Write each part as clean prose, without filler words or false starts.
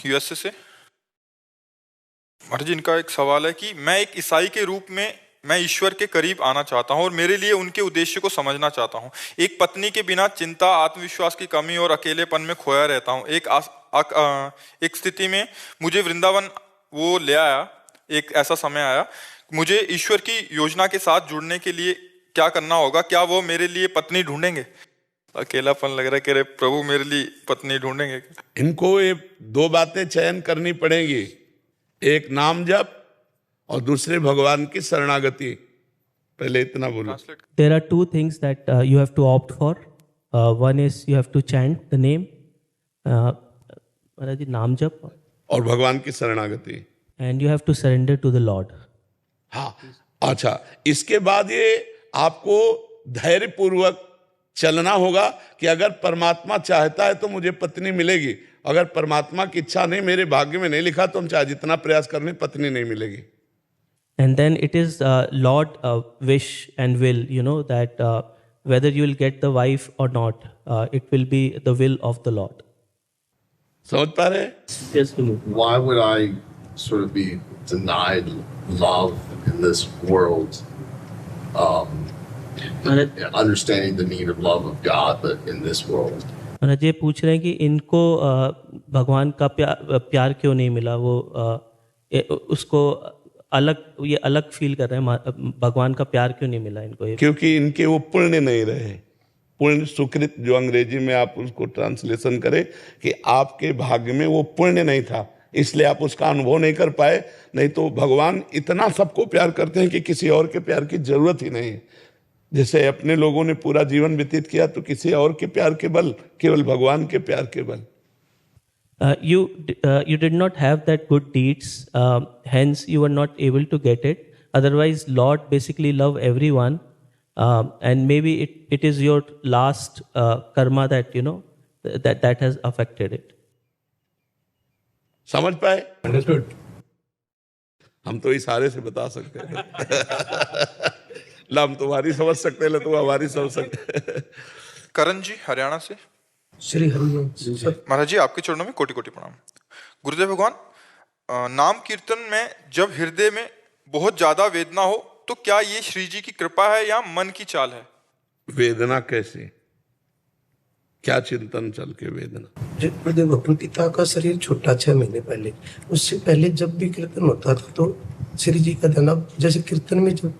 USA से। महाराज जी, इनका एक सवाल है कि मैं एक ईसाई के रूप में मैं ईश्वर के करीब आना चाहता हूं और मेरे लिए उनके उद्देश्य को समझना चाहता हूं। एक पत्नी के बिना चिंता, आत्मविश्वास की कमी और अकेलेपन में खोया रहता हूं। एक स्थिति में मुझे वृंदावन वो ले आया, एक ऐसा समय आया, मुझे ईश्वर की योजना के साथ जुड़ने के लिए क्या करना होगा? क्या वो मेरे लिए पत्नी ढूंढेंगे? अकेलापन लग रहा है कि अरे प्रभु मेरे लिए पत्नी ढूंढेंगे। इनको ये दो बातें चयन करनी पड़ेंगी, एक नाम जप और दूसरे भगवान की शरणागति। पहले इतना बोलो। There are two things that you have to opt for. One is you have to chant the name, महाराज जी, नाम जप, और भगवान की शरणागति, and you have to surrender to the Lord. हाँ, अच्छा, इसके बाद ये आपको धैर्य पूर्वक चलना होगा कि अगर परमात्मा चाहता है तो मुझे पत्नी मिलेगी, अगर परमात्मा की इच्छा नहीं, मेरे भाग्य में नहीं लिखा, तो हम चाहे जितना प्रयास कर लें पत्नी नहीं मिलेगी। And then it is Lord wish and will, you know, that whether you will get the wife or not, it will be the will of the Lord. समझ पा रहे? Yes, Why would I sort of be denied love in this world? Understanding the need of love of God, but in this world. महाराज ये पूछ रहे हैं कि इनको भगवान का प्यार क्यों नहीं मिला, वो उसको ये अलग फील कर रहे हैं, भगवान का प्यार क्यों नहीं मिला इनको? क्योंकि इनके वो पुण्य नहीं रहे। पुण्य, सुकृत, जो अंग्रेजी में आप उसको ट्रांसलेशन करें कि आपके भाग्य में वो पुण्य नहीं था, इसलिए आप उसका अनुभव नहीं कर पाए। नहीं तो भगवान इतना सबको प्यार करते हैं कि किसी और के प्यार की जरूरत ही नहीं है। जैसे अपने लोगों ने पूरा जीवन व्यतीत किया तो किसी और के प्यार के बल, केवल भगवान के प्यार के बल। You did not have that good deeds, hence you were not able to get it. Otherwise, Lord basically love everyone, and maybe it is your last karma that you know that has affected it. समझ पाए? Understood. हम तो इशारे से बता सकते हैं। ला हम तुम्हारी समझ सकते हैं, तुम हमारी समझ सकते। करण जी हरियाणा से। श्री हरिओम। महाराज जी, आपके चरणों में कोटि कोटि प्रणाम। गुरुदेव भगवान, नाम कीर्तन में जब हृदय में बहुत ज्यादा वेदना हो तो क्या ये श्री जी की कृपा है या मन की चाल है? वेदना कैसे? क्या चिंतन चल के वेदना? गुरुदेव, अपने पिता का शरीर छूटा 6 महीने पहले, उससे पहले जब भी कीर्तन होता था तो श्री जी का ध्यान, अब जैसे कीर्तन में जब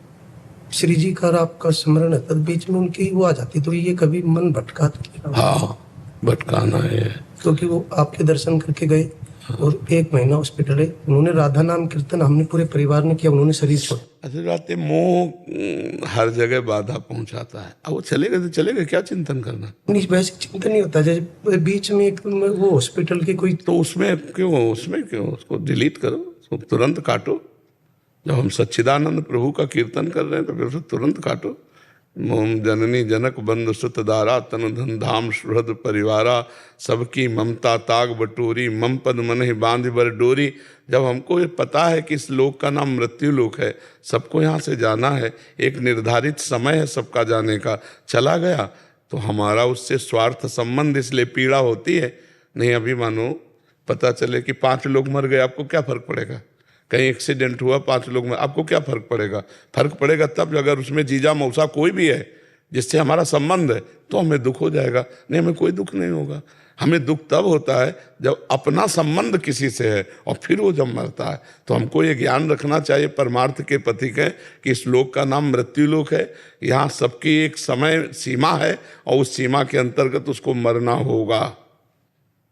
श्री जी का आपका स्मरण है तब बीच में उनकी वो आ जाती, तो ये कभी मन भटका था? हाँ, भटकाना है, क्योंकि वो आपके दर्शन करके गए और 1 महीना हॉस्पिटल है, उन्होंने राधा नाम कीर्तन हमने पूरे परिवार ने किया, उन्होंने शरीर छोड़ा। ऐसी बात है, मोह हर जगह बाधा पहुंचाता है। अब वो चले गए तो चले गए, क्या चिंतन करना? नहीं, वैसे चिंतन नहीं होता। जैसे बीच में एक वो हॉस्पिटल के कोई, तो उसमें क्यों उसको डिलीट करो, उसको तुरंत काटो। जब हम सच्चिदानंद प्रभु का कीर्तन कर रहे हैं तो फिर उसे तुरंत काटो। मोम जननी जनक बंधु सुत दारा, तन धन धाम सुहृद परिवारा, सबकी ममता ताग बटोरी, मम पद मन ही बांध बर डोरी। जब हमको ये पता है कि इस लोक का नाम मृत्यु लोक है, सबको यहाँ से जाना है, एक निर्धारित समय है सबका जाने का, चला गया तो हमारा उससे स्वार्थ संबंध, इसलिए पीड़ा होती है। नहीं, अभी मानो पता चले कि 5 लोग मर गए, आपको क्या फर्क पड़ेगा? कहीं एक्सीडेंट हुआ, 5 लोग में, आपको क्या फर्क पड़ेगा? फर्क पड़ेगा तब अगर उसमें जीजा मौसा कोई भी है जिससे हमारा संबंध है, तो हमें दुख हो जाएगा। नहीं, हमें कोई दुख नहीं होगा। हमें दुख तब होता है जब अपना संबंध किसी से है और फिर वो जब मरता है। तो हमको ये ज्ञान रखना चाहिए, परमार्थ के पथिक है, कि इस लोक का नाम मृत्यु लोक है। यहाँ सबकी एक समय सीमा है और उस सीमा के अंतर्गत उसको मरना होगा।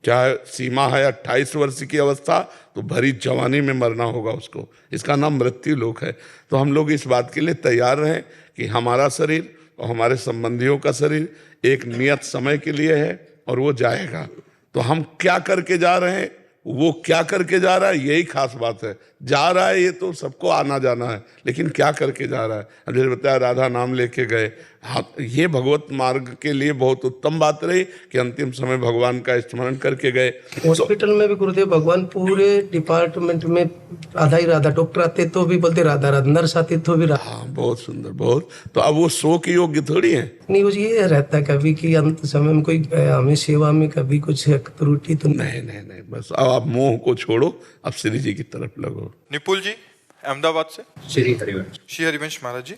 चाहे सीमा है 28 वर्ष की अवस्था, तो भरी जवानी में मरना होगा उसको। इसका नाम मृत्यु लोक है। तो हम लोग इस बात के लिए तैयार रहें कि हमारा शरीर और हमारे संबंधियों का शरीर एक नियत समय के लिए है और वो जाएगा। तो हम क्या करके जा रहे हैं, वो क्या करके जा रहा है, यही खास बात है। जा रहा है ये तो सबको आना जाना है, लेकिन क्या करके जा रहा है? अब जैसे बताया, राधा नाम लेके गए, हाँ, ये भगवत मार्ग के लिए बहुत उत्तम बात रही कि अंतिम समय भगवान का स्मरण करके गए। हॉस्पिटल में भी गुरुदेव भगवान पूरे डिपार्टमेंट में राधा ही राधा, डॉक्टर आते तो भी बोलते राधा राधा, नर्स आते तो भी राधा। हाँ, बहुत सुंदर, बहुत। तो अब वो शो की योग्य थोड़ी है। नहीं, वो ये रहता है कभी कि अंत समय में कोई हमें सेवा में कभी कुछ त्रुटि तो नहीं नहीं नहीं, बस अब आप मोह को छोड़ो, अब श्री जी की तरफ लगो। निपुल जी अहमदाबाद से। श्री हरिवंश। श्री हरिवंश महाराज जी,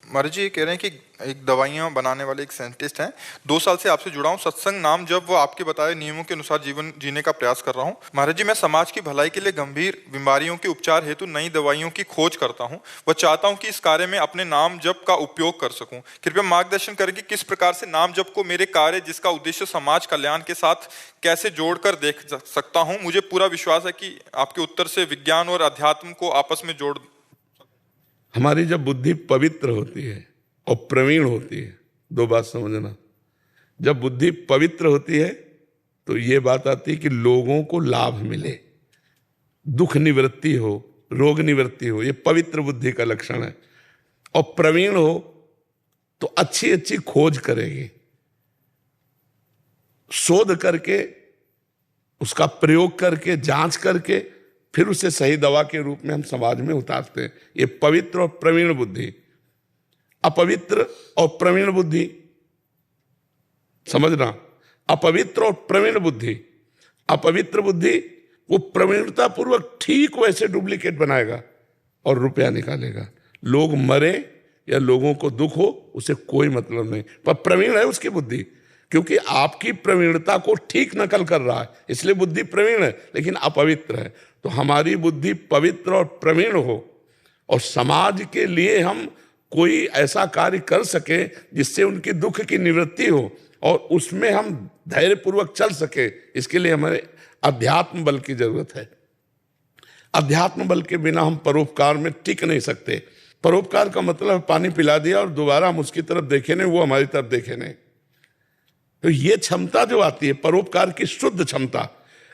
महाराज जी ये कह रहे हैं कि एक दवाइयाँ बनाने वाले एक साइंटिस्ट हैं, 2 साल से आपसे जुड़ा हूँ, सत्संग नाम जब वो आपके बताए नियमों के अनुसार जीवन जीने का प्रयास कर रहा हूँ। महाराज जी मैं समाज की भलाई के लिए गंभीर बीमारियों के उपचार हेतु नई दवाइयों की खोज करता हूँ। वह चाहता हूँ कि इस कार्य में अपने नाम जप का उपयोग कर सकूँ। कृपया मार्गदर्शन करें कि किस प्रकार से नाम जप को मेरे कार्य जिसका उद्देश्य समाज कल्याण के साथ कैसे जोड़कर देख सकता हूँ। मुझे पूरा विश्वास है कि आपके उत्तर से विज्ञान और अध्यात्म को आपस में जोड़। हमारी जब बुद्धि पवित्र होती है और प्रवीण होती है, 2 बात समझना। जब बुद्धि पवित्र होती है तो ये बात आती है कि लोगों को लाभ मिले, दुख निवृत्ति हो, रोग निवृत्ति हो, ये पवित्र बुद्धि का लक्षण है। और प्रवीण हो तो अच्छी अच्छी खोज करेगी, शोध करके, उसका प्रयोग करके, जांच करके फिर उसे सही दवा के रूप में हम समाज में उतारते हैं। ये पवित्र और प्रवीण बुद्धि। अपवित्र और प्रवीण बुद्धि समझना, अपवित्र और प्रवीण बुद्धि। अपवित्र बुद्धि वो प्रवीणता पूर्वक ठीक वैसे डुप्लीकेट बनाएगा और रुपया निकालेगा। लोग मरे या लोगों को दुख हो उसे कोई मतलब नहीं, पर प्रवीण है उसकी बुद्धि, क्योंकि आपकी प्रवीणता को ठीक नकल कर रहा है, इसलिए बुद्धि प्रवीण है लेकिन अपवित्र है। तो हमारी बुद्धि पवित्र और प्रवीण हो और समाज के लिए हम कोई ऐसा कार्य कर सके जिससे उनकी दुख की निवृत्ति हो और उसमें हम धैर्यपूर्वक चल सके, इसके लिए हमारे अध्यात्म बल की जरूरत है। अध्यात्म बल के बिना हम परोपकार में टिक नहीं सकते। परोपकार का मतलब पानी पिला दिया और दोबारा हम उसकी तरफ देखे नहीं, वो हमारी तरफ देखे नहीं। तो ये क्षमता जो आती है परोपकार की शुद्ध क्षमता,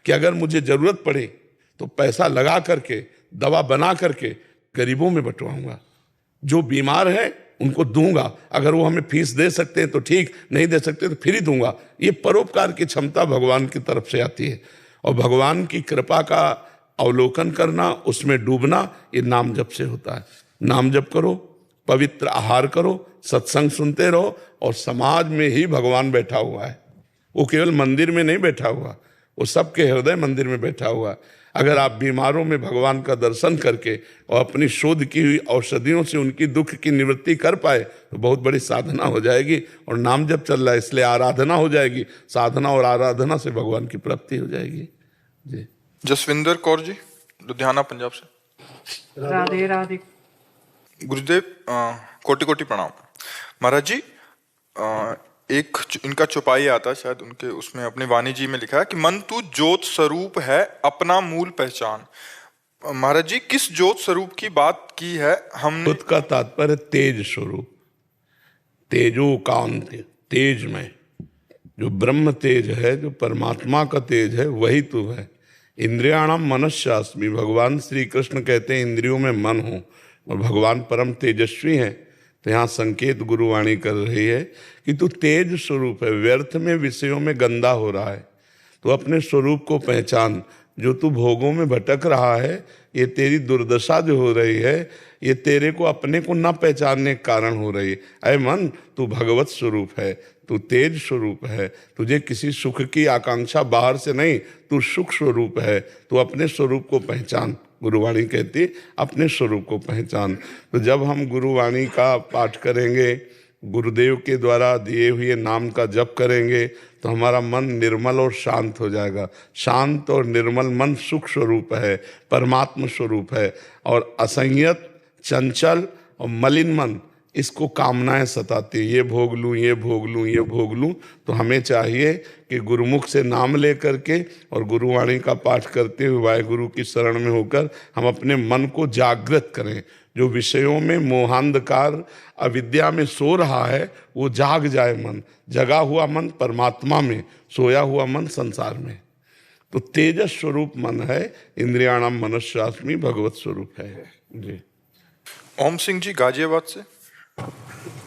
कि अगर मुझे जरूरत पड़े तो पैसा लगा करके, दवा बना करके गरीबों में बंटवाऊंगा, जो बीमार है उनको दूंगा, अगर वो हमें फीस दे सकते हैं तो ठीक, नहीं दे सकते तो फिर ही दूंगा। ये परोपकार की क्षमता भगवान की तरफ से आती है और भगवान की कृपा का अवलोकन करना, उसमें डूबना, ये नाम जप से होता है। नाम जप करो, पवित्र आहार करो, सत्संग सुनते रहो और समाज में ही भगवान बैठा हुआ है। वो केवल मंदिर में नहीं बैठा हुआ, वो सबके हृदय मंदिर में बैठा हुआ। अगर आप बीमारों में भगवान का दर्शन करके और अपनी शोध की हुई औषधियों से उनकी दुख की निवृत्ति कर पाए तो बहुत बड़ी साधना हो जाएगी। और नाम जब चल रहा है इसलिए आराधना हो जाएगी, साधना और आराधना से भगवान की प्राप्ति हो जाएगी। जी। जसविंदर कौर जी लुधियाना पंजाब से। राधे राधे। गुरुदेव कोटि कोटि प्रणाम। महाराज जी एक इनका चौपाई आता है शायद उनके, उसमें अपनी वाणी जी में लिखा है कि मन तू ज्योत स्वरूप है अपना मूल पहचान। महाराज जी किस ज्योत स्वरूप की बात की है हमने? खुद का तात्पर्य तेज स्वरूप, तेजो कांति, तेज में जो ब्रह्म तेज है, जो परमात्मा का तेज है, वही तू है। इंद्रियाणाम मनस्यास्मि, भगवान श्री कृष्ण कहते हैं इंद्रियों में मन हो और भगवान परम तेजस्वी हैं। तो यहाँ संकेत गुरुवाणी कर रही है कि तू तेज स्वरूप है, व्यर्थ में विषयों में गंदा हो रहा है, तो अपने स्वरूप को पहचान। जो तू भोगों में भटक रहा है, ये तेरी दुर्दशा जो हो रही है, ये तेरे को अपने को न पहचानने के कारण हो रही है। अय मन, तू भगवत स्वरूप है, तू तेज स्वरूप है, तुझे किसी सुख की आकांक्षा बाहर से नहीं, तू सुख स्वरूप है, तू अपने स्वरूप को पहचान। गुरुवाणी कहती अपने स्वरूप को पहचान। तो जब हम गुरुवाणी का पाठ करेंगे, गुरुदेव के द्वारा दिए हुए नाम का जप करेंगे तो हमारा मन निर्मल और शांत हो जाएगा। शांत और निर्मल मन सुख स्वरूप है, परमात्म स्वरूप है। और असंयत, चंचल और मलिन मन, इसको कामनाएं सताती, ये भोग लूँ, ये भोग लूँ, ये भोग लूँ। तो हमें चाहिए कि गुरुमुख से नाम ले करके और गुरुवाणी का पाठ करते हुए वाहेगुरु की शरण में होकर हम अपने मन को जागृत करें। जो विषयों में मोहांधकार अविद्या में सो रहा है वो जाग जाए मन। जगा हुआ मन परमात्मा में, सोया हुआ मन संसार में। तो तेजस स्वरूप मन है, इंद्रियाणाम मनस्यास्मि भगवत स्वरूप है। जी। ओम सिंह जी गाजियाबाद से।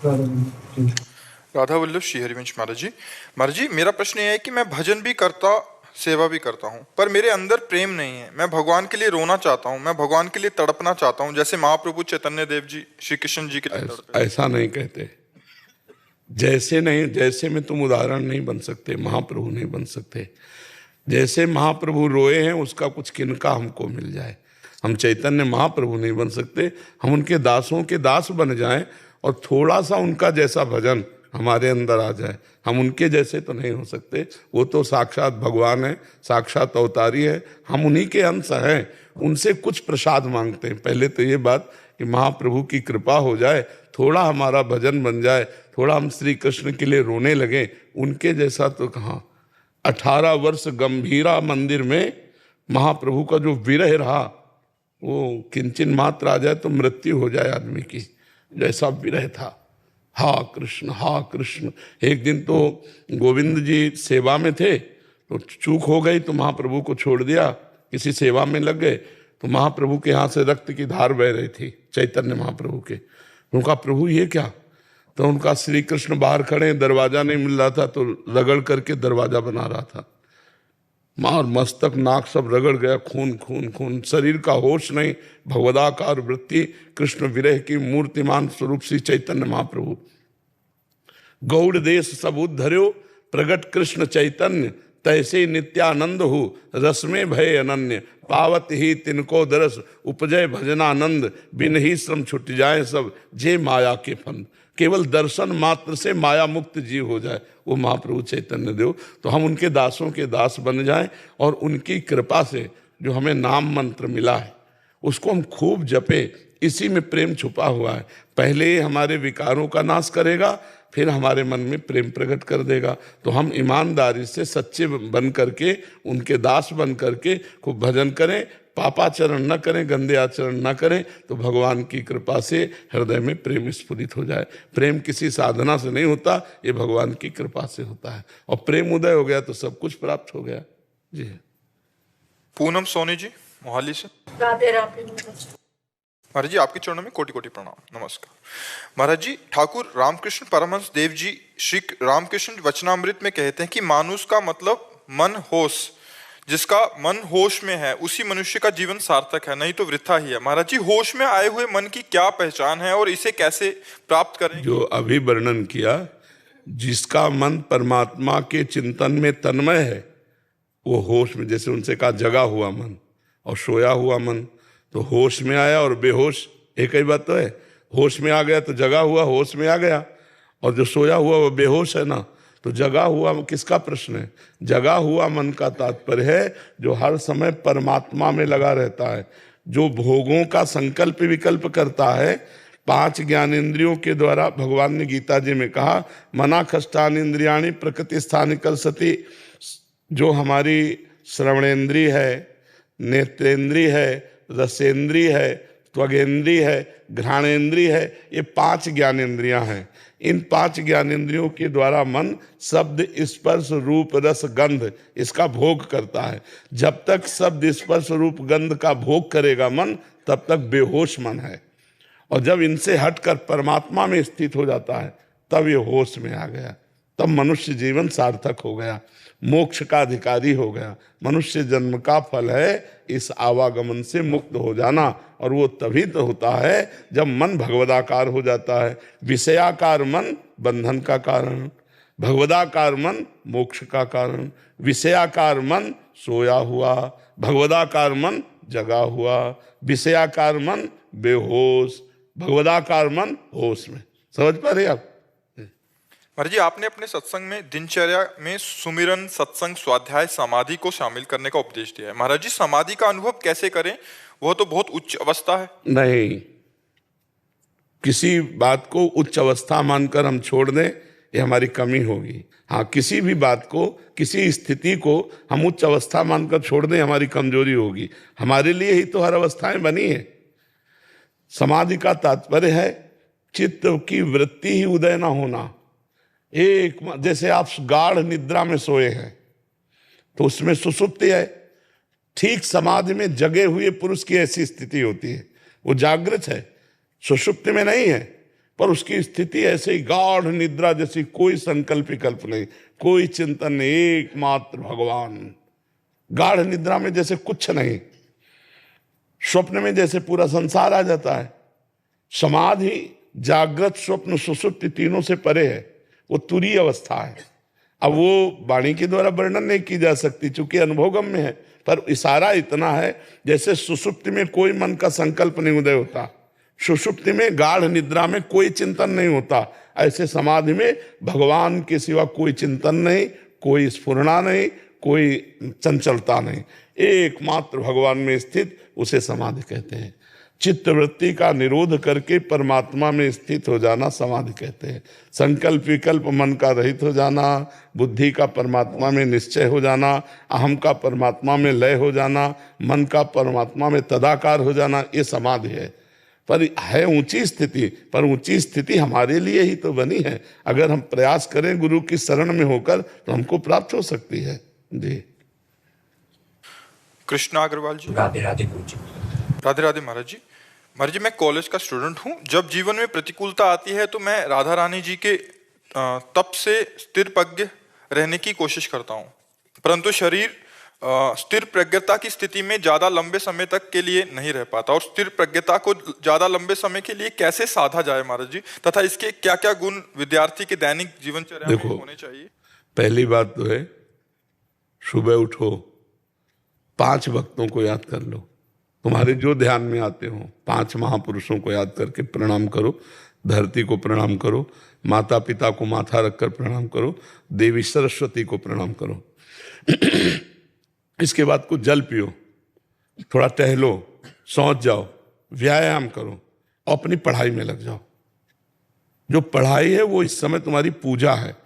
राधा वल्लभ श्री हरिवंश महाराज जी मेरा प्रश्न यह है कि मैं भजन भी करता सेवा भी करता हूँ पर मेरे अंदर प्रेम नहीं है। मैं भगवान के लिए रोना चाहता हूँ, मैं भगवान के लिए तड़पना चाहता हूँ, जैसे महाप्रभु चैतन्य देव जी श्री कृष्ण जी के लिए तड़पे। ऐसा नहीं कहते। जैसे नहीं, जैसे में तुम उदाहरण नहीं बन सकते, महाप्रभु नहीं बन सकते। जैसे महाप्रभु रोए हैं उसका कुछ किनका हमको मिल जाए। हम चैतन्य महाप्रभु नहीं बन सकते, हम उनके दासों के दास बन जाएं और थोड़ा सा उनका जैसा भजन हमारे अंदर आ जाए। हम उनके जैसे तो नहीं हो सकते, वो तो साक्षात भगवान है, साक्षात अवतारी है, हम उन्हीं के अंश हैं। उनसे कुछ प्रसाद मांगते हैं। पहले तो ये बात कि महाप्रभु की कृपा हो जाए, थोड़ा हमारा भजन बन जाए, थोड़ा हम श्री कृष्ण के लिए रोने लगे। उनके जैसा तो कहाँ। 18 वर्ष गंभीरा मंदिर में महाप्रभु का जो विरह रहा, वो किंचन मात्र आ जाए तो मृत्यु हो जाए आदमी की, जैसा विरह था। हा कृष्ण हा कृष्ण। एक दिन तो गोविंद जी सेवा में थे तो चूक हो गई, तो महाप्रभु को छोड़ दिया, किसी सेवा में लग गए तो महाप्रभु के यहाँ से रक्त की धार बह रही थी, चैतन्य महाप्रभु के। उनका प्रभु ये क्या? तो उनका श्री कृष्ण बाहर खड़े, दरवाजा नहीं मिल रहा था तो रगड़ करके दरवाजा बना रहा था। मार मस्तक नाक सब रगड़ गया, खून खून खून, शरीर का होश नहीं, भगवदाकार वृत्ति, कृष्ण विरह की मूर्तिमान स्वरूप श्री चैतन्य महाप्रभु। गौड़ देश सब उद्धर्यो प्रगट कृष्ण चैतन्य, तैसे नित्यानंद हो रस में भय अनन्य, पावत ही तिनको दरस उपजय भजनानंद, बिन ही श्रम छुट जाए सब जे माया के फंद। केवल दर्शन मात्र से माया मुक्त जीव हो जाए वो महाप्रभु चैतन्य देव। तो हम उनके दासों के दास बन जाएं और उनकी कृपा से जो हमें नाम मंत्र मिला है उसको हम खूब जपे। इसी में प्रेम छुपा हुआ है। पहले ये हमारे विकारों का नाश करेगा, फिर हमारे मन में प्रेम प्रकट कर देगा। तो हम ईमानदारी से सच्चे बन करके, उनके दास बन करके खूब भजन करें, पापाचरण न करें, गंदे आचरण न करें, तो भगवान की कृपा से हृदय में प्रेम स्फुरित हो जाए। प्रेम किसी साधना से नहीं होता, ये भगवान की कृपा से होता है। और प्रेम उदय हो गया तो सब कुछ प्राप्त हो गया। जी पूनम सोनी जी मोहाली से। राधे राधे महाराज जी आपके चरणों में कोटि कोटि प्रणाम, नमस्कार। महाराज जी ठाकुर रामकृष्ण परमहंस देव जी श्री रामकृष्ण वचनामृत में कहते हैं कि मानुष का मतलब मन होश, जिसका मन होश में है उसी मनुष्य का जीवन सार्थक है, नहीं तो वृथा ही है। महाराज जी होश में आए हुए मन की क्या पहचान है और इसे कैसे प्राप्त करें? जो अभी वर्णन किया, जिसका मन परमात्मा के चिंतन में तन्मय है वो होश में, जैसे उनसे कहा जगा हुआ मन और सोया हुआ मन, तो होश में आया और बेहोश एक ही बात तो है। होश में आ गया तो जगा हुआ होश में आ गया, और जो सोया हुआ वो बेहोश है ना। तो जगा हुआ किसका प्रश्न है? जगा हुआ मन का तात्पर्य है जो हर समय परमात्मा में लगा रहता है, जो भोगों का संकल्प विकल्प करता है। 5 ज्ञानेंद्रियों के द्वारा भगवान ने गीता जी में कहा, मना खष्टान इंद्रियाणी प्रकृति स्थानिकल सती। जो हमारी श्रवणेन्द्रिय है, नेत्रेंद्रिय है, रसेंद्रिय है, त्वगेंद्रिय है, घ्राणेन्द्रिय है, ये 5 ज्ञानेंद्रियां हैं। इन 5 ज्ञानेंद्रियों के द्वारा मन शब्द स्पर्श रूप रस गंध इसका भोग करता है। जब तक शब्द स्पर्श रूप गंध का भोग करेगा मन, तब तक बेहोश मन है। और जब इनसे हटकर परमात्मा में स्थित हो जाता है तब ये होश में आ गया, तब मनुष्य जीवन सार्थक हो गया, मोक्ष का अधिकारी हो गया। मनुष्य जन्म का फल है इस आवागमन से मुक्त हो जाना, और वो तभी तो होता है जब मन भगवदाकार हो जाता है। विषयाकार मन बंधन का कारण, भगवदाकार मन मोक्ष का कारण। विषयाकार मन सोया हुआ, भगवदाकार मन जगा हुआ। विषयाकार मन बेहोश, भगवदाकार मन होश में। समझ पा रहे आप? महाराज जी आपने अपने सत्संग में दिनचर्या में सुमिरन, सत्संग, स्वाध्याय, समाधि को शामिल करने का उपदेश दिया है। महाराज जी समाधि का अनुभव कैसे करें? वह तो बहुत उच्च अवस्था है। नहीं, किसी बात को उच्च अवस्था मानकर हम छोड़ दें ये हमारी कमी होगी। हाँ, किसी भी बात को, किसी स्थिति को हम उच्च अवस्था मानकर छोड़ दें हमारी कमजोरी होगी। हमारे लिए ही तो हर अवस्थाएं बनी है। समाधि का तात्पर्य है चित्त की वृत्ति ही उदय ना होना। एक जैसे आप गाढ़ निद्रा में सोए हैं तो उसमें सुसुप्ति है। ठीक समाधि में जगे हुए पुरुष की ऐसी स्थिति होती है, वो जागृत है, सुषुप्ति में नहीं है। पर उसकी स्थिति ऐसे ही गाढ़ निद्रा जैसी, कोई संकल्प विकल्प नहीं, कोई चिंतन नहीं, एकमात्र भगवान। गाढ़ निद्रा में जैसे कुछ नहीं, स्वप्न में जैसे पूरा संसार आ जाता है। समाधि जागृत स्वप्न सुषुप्ति तीनों से परे है, वो तुरीय अवस्था है। अब वो वाणी के द्वारा वर्णन नहीं की जा सकती चूंकि अनुभवगम्य है, पर इशारा इतना है जैसे सुषुप्ति में कोई मन का संकल्प नहीं उदय होता, सुषुप्ति में गाढ़ निद्रा में कोई चिंतन नहीं होता, ऐसे समाधि में भगवान के सिवा कोई चिंतन नहीं, कोई स्फुरना नहीं, कोई चंचलता नहीं, एकमात्र भगवान में स्थित, उसे समाधि कहते हैं। चित्तवृत्ति का निरोध करके परमात्मा में स्थित हो जाना समाधि कहते हैं। संकल्प विकल्प मन का रहित हो जाना, बुद्धि का परमात्मा में निश्चय हो जाना, अहम का परमात्मा में लय हो जाना, मन का परमात्मा में तदाकार हो जाना, ये समाधि है। पर है ऊंची स्थिति, पर ऊंची स्थिति हमारे लिए ही तो बनी है। अगर हम प्रयास करें गुरु की शरण में होकर तो हमको प्राप्त हो सकती है। जी कृष्णा अग्रवाल जी। राधे राधे गुरु जी। राधे राधे महाराज जी। महाराज जी, मैं कॉलेज का स्टूडेंट हूँ। जब जीवन में प्रतिकूलता आती है तो मैं राधा रानी जी के तप से स्थिर प्रज्ञ रहने की कोशिश करता हूँ, परंतु शरीर स्थिर प्रज्ञता की स्थिति में ज्यादा लंबे समय तक के लिए नहीं रह पाता। और स्थिर प्रज्ञता को ज्यादा लंबे समय के लिए कैसे साधा जाए महाराज जी, तथा इसके क्या क्या गुण विद्यार्थी के दैनिक जीवनचर्या में होने चाहिए? पहली बात तो है, सुबह उठो, 5 भक्तों को याद कर लो, तुम्हारे जो ध्यान में आते हो, 5 महापुरुषों को याद करके प्रणाम करो। धरती को प्रणाम करो, माता पिता को माथा रखकर प्रणाम करो, देवी सरस्वती को प्रणाम करो। इसके बाद कुछ जल पियो, थोड़ा टहलो, सोच जाओ, व्यायाम करो, अपनी पढ़ाई में लग जाओ। जो पढ़ाई है वो इस समय तुम्हारी पूजा है।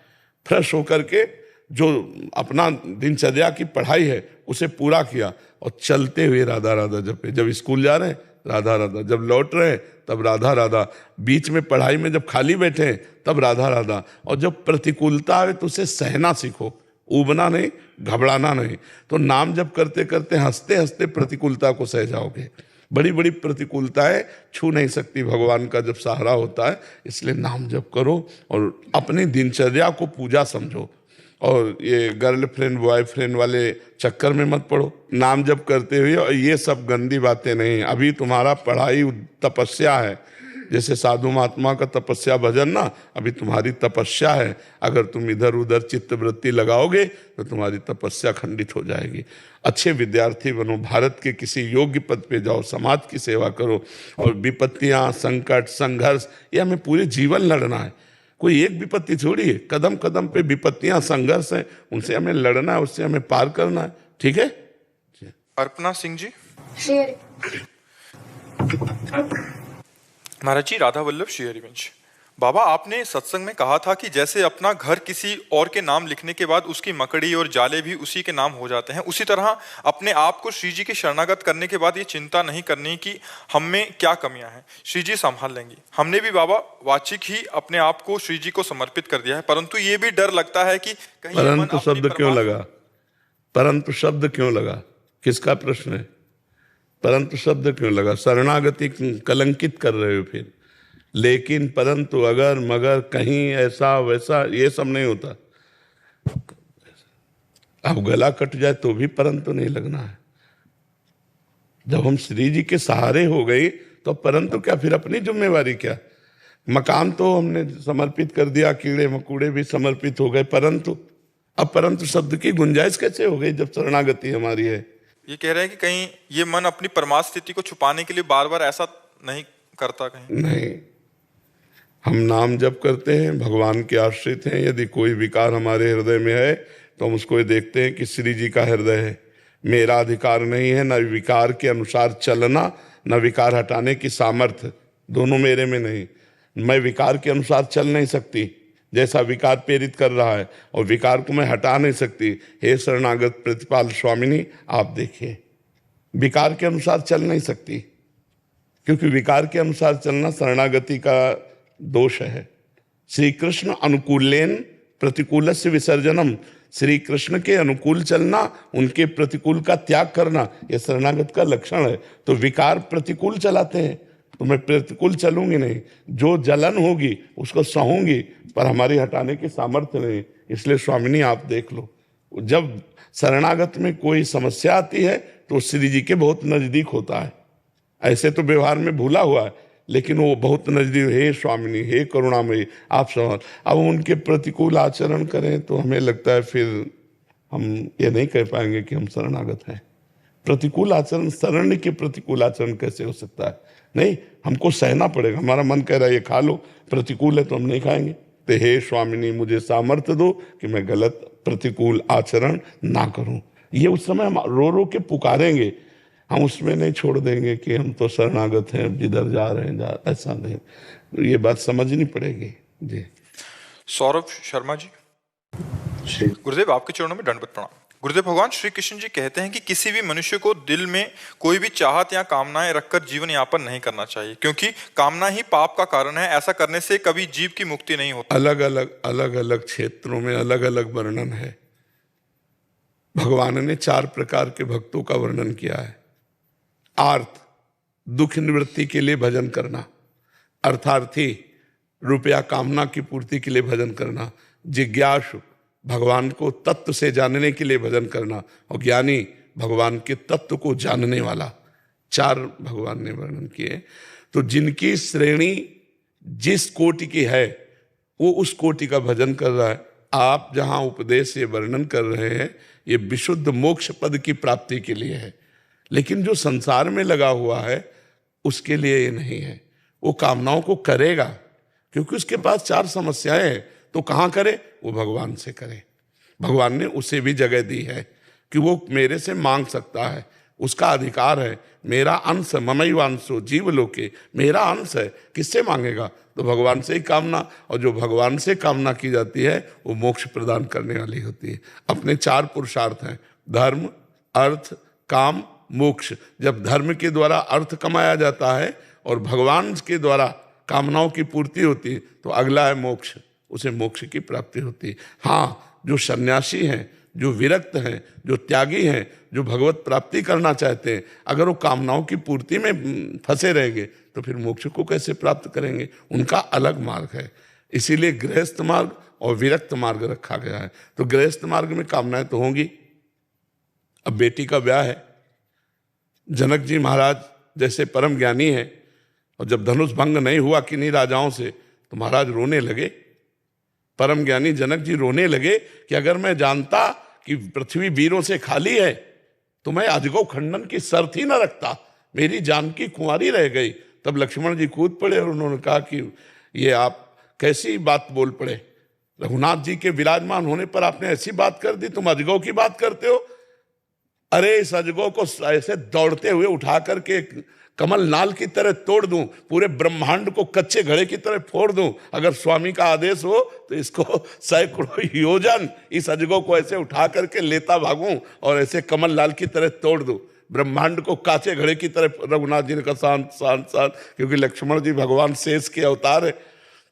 फ्रेश होकर के जो अपना दिनचर्या की पढ़ाई है उसे पूरा किया और चलते हुए राधा राधा जपे। जब स्कूल जा रहे हैं राधा राधा, जब लौट रहे हैं तब राधा राधा, बीच में पढ़ाई में जब खाली बैठे हैं तब राधा राधा। और जब प्रतिकूलता आए तो उसे सहना सीखो, ऊबना नहीं, घबराना नहीं। तो नाम जप करते करते हंसते हंसते प्रतिकूलता को सह जाओगे। बड़ी बड़ी प्रतिकूलताएं छू नहीं सकती भगवान का जब सहारा होता है। इसलिए नाम जप करो और अपनी दिनचर्या को पूजा समझो। और ये गर्लफ्रेंड बॉयफ्रेंड वाले चक्कर में मत पड़ो नाम जप करते हुए। और ये सब गंदी बातें नहीं। अभी तुम्हारा पढ़ाई तपस्या है, जैसे साधु महात्मा का तपस्या भजन ना, अभी तुम्हारी तपस्या है। अगर तुम इधर उधर चित्तवृत्ति लगाओगे तो तुम्हारी तपस्या खंडित हो जाएगी। अच्छे विद्यार्थी बनो, भारत के किसी योग्य पद पे जाओ, समाज की सेवा करो। और विपत्तियां, संकट, संघर्ष, ये हमें पूरे जीवन लड़ना है। कोई एक विपत्ति थोड़ी है, कदम कदम पे विपत्तियां, संघर्ष हैं, उनसे हमें लड़ना है, उससे हमें पार करना है। ठीक है। अर्पणा सिंह जी। महाराज जी, राधा वल्लभ श्री हरिवंश। बाबा, आपने सत्संग में कहा था कि जैसे अपना घर किसी और के नाम लिखने के बाद उसकी मकड़ी और जाले भी उसी के नाम हो जाते हैं, उसी तरह अपने आप को श्री जी के शरणागत करने के बाद ये चिंता नहीं करनी कि हम में क्या कमियां हैं, श्री जी संभाल लेंगी। हमने भी बाबा वाचिक ही अपने आप को श्री जी को समर्पित कर दिया है, परंतु ये भी डर लगता है कि कहीं परंतु शब्द क्यों लगा? परंतु शब्द क्यों लगा? किसका प्रश्न है? परंतु शब्द क्यों लगा? शरणागति कलंकित कर रहे हो फिर। लेकिन परंतु अगर मगर कहीं ऐसा वैसा ये सब नहीं होता। अब गला कट जाए तो भी परंतु नहीं लगना है। जब हम श्री जी के सहारे हो गए तो परंतु क्या, फिर अपनी जिम्मेवारी क्या? मकान तो हमने समर्पित कर दिया, कीड़े मकोड़े भी समर्पित हो गए, परंतु अब परंतु शब्द की गुंजाइश कैसे हो गई जब शरणागति हमारी है? ये कह रहे हैं कि कहीं ये मन अपनी परमार्थ स्थिति को छुपाने के लिए बार बार ऐसा नहीं करता कहीं? नहीं, हम नाम जप करते हैं, भगवान के आश्रित हैं। यदि कोई विकार हमारे हृदय में है तो हम उसको देखते हैं कि श्री जी का हृदय है। मेरा अधिकार नहीं है न विकार के अनुसार चलना, न विकार हटाने की सामर्थ्य, दोनों मेरे में नहीं। मैं विकार के अनुसार चल नहीं सकती जैसा विकार प्रेरित कर रहा है, और विकार को मैं हटा नहीं सकती। हे शरणागत प्रतिपाल स्वामिनी, आप देखिए, विकार के अनुसार चल नहीं सकती, क्योंकि विकार के अनुसार चलना शरणागति का दोष है। श्री कृष्ण अनुकूलेन प्रतिकूलस्य विसर्जनम, श्री कृष्ण के अनुकूल चलना, उनके प्रतिकूल का त्याग करना, यह शरणागत का लक्षण है। तो विकार प्रतिकूल चलाते हैं, तो मैं प्रतिकूल चलूंगी नहीं, जो जलन होगी उसको सहूंगी, पर हमारी हटाने की सामर्थ्य नहीं। इसलिए स्वामिनी आप देख लो, जब शरणागत में कोई समस्या आती है तो श्री जी के बहुत नजदीक होता है। ऐसे तो व्यवहार में भूला हुआ है, लेकिन वो बहुत नजदीक, हे स्वामिनी, हे करुणामयी आप संभाल। अब उनके प्रतिकूल आचरण करें तो हमें लगता है फिर हम ये नहीं कह पाएंगे कि हम शरणागत हैं। प्रतिकूल आचरण, शरण्य के प्रतिकूल आचरण कैसे हो सकता है? नहीं, हमको सहना पड़ेगा। हमारा मन कह रहा है ये खा लो, प्रतिकूल है तो हम नहीं खाएंगे। तो हे स्वामिनी मुझे सामर्थ्य दो कि मैं गलत प्रतिकूल आचरण ना करूं। ये उस समय हम रो रो के पुकारेंगे, हम उसमें नहीं छोड़ देंगे कि हम तो शरणागत हैं, जिधर जा रहे हैं ऐसा नहीं। तो ये बात समझनी पड़ेगी जी। सौरभ शर्मा जी। गुरुदेव आपके चरणों में दंडवत प्रणाम। गुरुदेव, भगवान श्री कृष्ण जी कहते हैं कि किसी भी मनुष्य को दिल में कोई भी चाहत या कामनाएं रखकर जीवन यापन नहीं करना चाहिए, क्योंकि कामना ही पाप का कारण है। ऐसा करने से कभी जीव की मुक्ति नहीं होती। अलग अलग क्षेत्रों में अलग अलग वर्णन है। भगवान ने 4 प्रकार के भक्तों का वर्णन किया है। आर्त, दुख निवृत्ति के लिए भजन करना। अर्थार्थी, रुपया कामना की पूर्ति के लिए भजन करना। जिज्ञासु, भगवान को तत्व से जानने के लिए भजन करना। और ज्ञानी, भगवान के तत्व को जानने वाला। 4 भगवान ने वर्णन किए। तो जिनकी श्रेणी जिस कोटि की है वो उस कोटि का भजन कर रहा है। आप जहां उपदेश ये वर्णन कर रहे हैं ये विशुद्ध मोक्ष पद की प्राप्ति के लिए है, लेकिन जो संसार में लगा हुआ है उसके लिए ये नहीं है। वो कामनाओं को करेगा क्योंकि उसके पास 4 समस्याएं हैं, तो कहाँ करे? वो भगवान से करे। भगवान ने उसे भी जगह दी है कि वो मेरे से मांग सकता है, उसका अधिकार है। मेरा अंश, ममैवांशो जीवलोके, मेरा अंश है, किससे मांगेगा? तो भगवान से ही कामना, और जो भगवान से कामना की जाती है वो मोक्ष प्रदान करने वाली होती है। अपने 4 पुरुषार्थ हैं, धर्म, अर्थ, काम, मोक्ष। जब धर्म के द्वारा अर्थ कमाया जाता है और भगवान के द्वारा कामनाओं की पूर्ति होती है तो अगला है मोक्ष, उसे मोक्ष की प्राप्ति होती है। हाँ, जो सन्यासी हैं, जो विरक्त हैं, जो त्यागी हैं, जो भगवत प्राप्ति करना चाहते हैं, अगर वो कामनाओं की पूर्ति में फंसे रहेंगे तो फिर मोक्ष को कैसे प्राप्त करेंगे? उनका अलग मार्ग है। इसीलिए गृहस्थ मार्ग और विरक्त मार्ग रखा गया है। तो गृहस्थ मार्ग में कामनाएं तो होंगी। अब बेटी का ब्याह है, जनक जी महाराज जैसे परम ज्ञानी हैं, और जब धनुष भंग नहीं हुआ किन्हीं राजाओं से तो महाराज रोने लगे। परम ज्ञानी जनक जी रोने लगे कि अगर मैं जानता कि पृथ्वी वीरों से खाली है तो मैं अजगौ खंडन की शर्त ही न रखता, मेरी जानकी कुंवारी रह गई। तब लक्ष्मण जी कूद पड़े और उन्होंने कहा कि ये आप कैसी बात बोल पड़े? रघुनाथ जी के विराजमान होने पर आपने ऐसी बात कर दी, तुम अजगौ की बात करते हो। अरे इस अजगौ को ऐसे दौड़ते हुए उठा करके कमल नाल की तरह तोड़ दूं, पूरे ब्रह्मांड को कच्चे घड़े की तरह फोड़ दूं, अगर स्वामी का आदेश हो तो इसको सैकड़ों योजन इस अजगौ को ऐसे उठा करके लेता भागूं और ऐसे कमल लाल की तरह तोड़ दूं, ब्रह्मांड को काचे घड़े की तरह। रघुनाथ जी ने कहा शांत शांत शांत, क्योंकि लक्ष्मण जी भगवान शेष के अवतार है।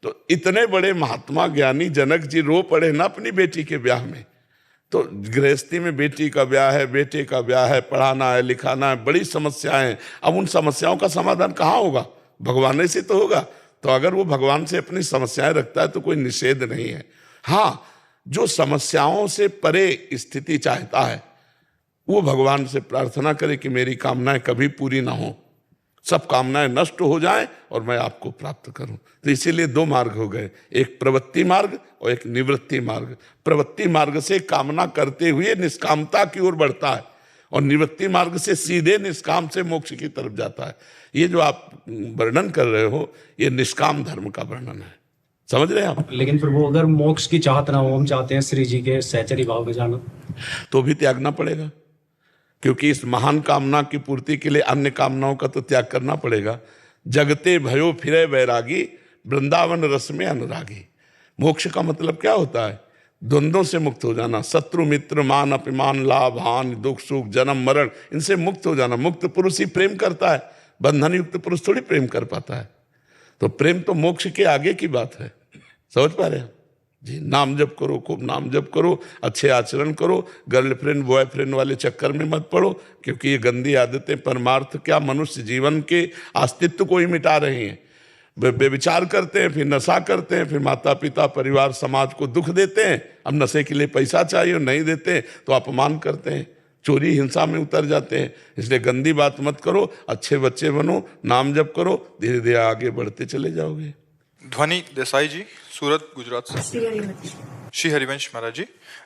तो इतने बड़े महात्मा ज्ञानी जनक जी रो पड़े ना अपनी बेटी के ब्याह में। तो गृहस्थी में बेटी का ब्याह है, बेटे का ब्याह है, पढ़ाना है, लिखाना है, बड़ी समस्याएं हैं। अब उन समस्याओं का समाधान कहाँ होगा? भगवान से तो होगा। तो अगर वो भगवान से अपनी समस्याएं रखता है तो कोई निषेध नहीं है। हाँ, जो समस्याओं से परे स्थिति चाहता है वो भगवान से प्रार्थना करे कि मेरी कामनाएं कभी पूरी ना हो, सब कामनाएं नष्ट हो जाएं और मैं आपको प्राप्त करूं। तो इसीलिए 2 मार्ग हो गए, एक प्रवृत्ति मार्ग और एक निवृत्ति मार्ग। प्रवृत्ति मार्ग से कामना करते हुए निष्कामता की ओर बढ़ता है और निवृत्ति मार्ग से सीधे निष्काम से मोक्ष की तरफ जाता है। ये जो आप वर्णन कर रहे हो ये निष्काम धर्म का वर्णन है, समझ रहे हैं आप? लेकिन फिर वो अगर मोक्ष की चाहत ना हो, हम चाहते हैं श्री जी के सहचरी भाव में जाना, तो भी त्यागना पड़ेगा, क्योंकि इस महान कामना की पूर्ति के लिए अन्य कामनाओं का तो त्याग करना पड़ेगा। जगते भयो फिरे वैरागी, वृंदावन रस में अनुरागी। मोक्ष का मतलब क्या होता है? द्वंद्वों से मुक्त हो जाना, शत्रु मित्र मान अपमान लाभ हानि दुख सुख जन्म मरण, इनसे मुक्त हो जाना। मुक्त पुरुष ही प्रेम करता है, बंधन युक्त पुरुष थोड़ी प्रेम कर पाता है। तो प्रेम तो मोक्ष के आगे की बात है, समझ पा रहे हैं? जी, नाम जप करो, खूब नाम जप करो, अच्छे आचरण करो, गर्लफ्रेंड बॉयफ्रेंड वाले चक्कर में मत पड़ो, क्योंकि ये गंदी आदतें परमार्थ क्या मनुष्य जीवन के अस्तित्व को ही मिटा रही हैं। बेविचार करते हैं, फिर नशा करते हैं, फिर माता पिता परिवार समाज को दुख देते हैं। अब नशे के लिए पैसा चाहिए और नहीं देते हैं तो अपमान करते हैं, चोरी हिंसा में उतर जाते हैं। इसलिए गंदी बात मत करो, अच्छे बच्चे बनो, नाम जप करो, धीरे धीरे आगे बढ़ते चले जाओगे। ध्वनि देसाई जी, सूरत, गुजरात से। श्री हरिवंश महाराज जी,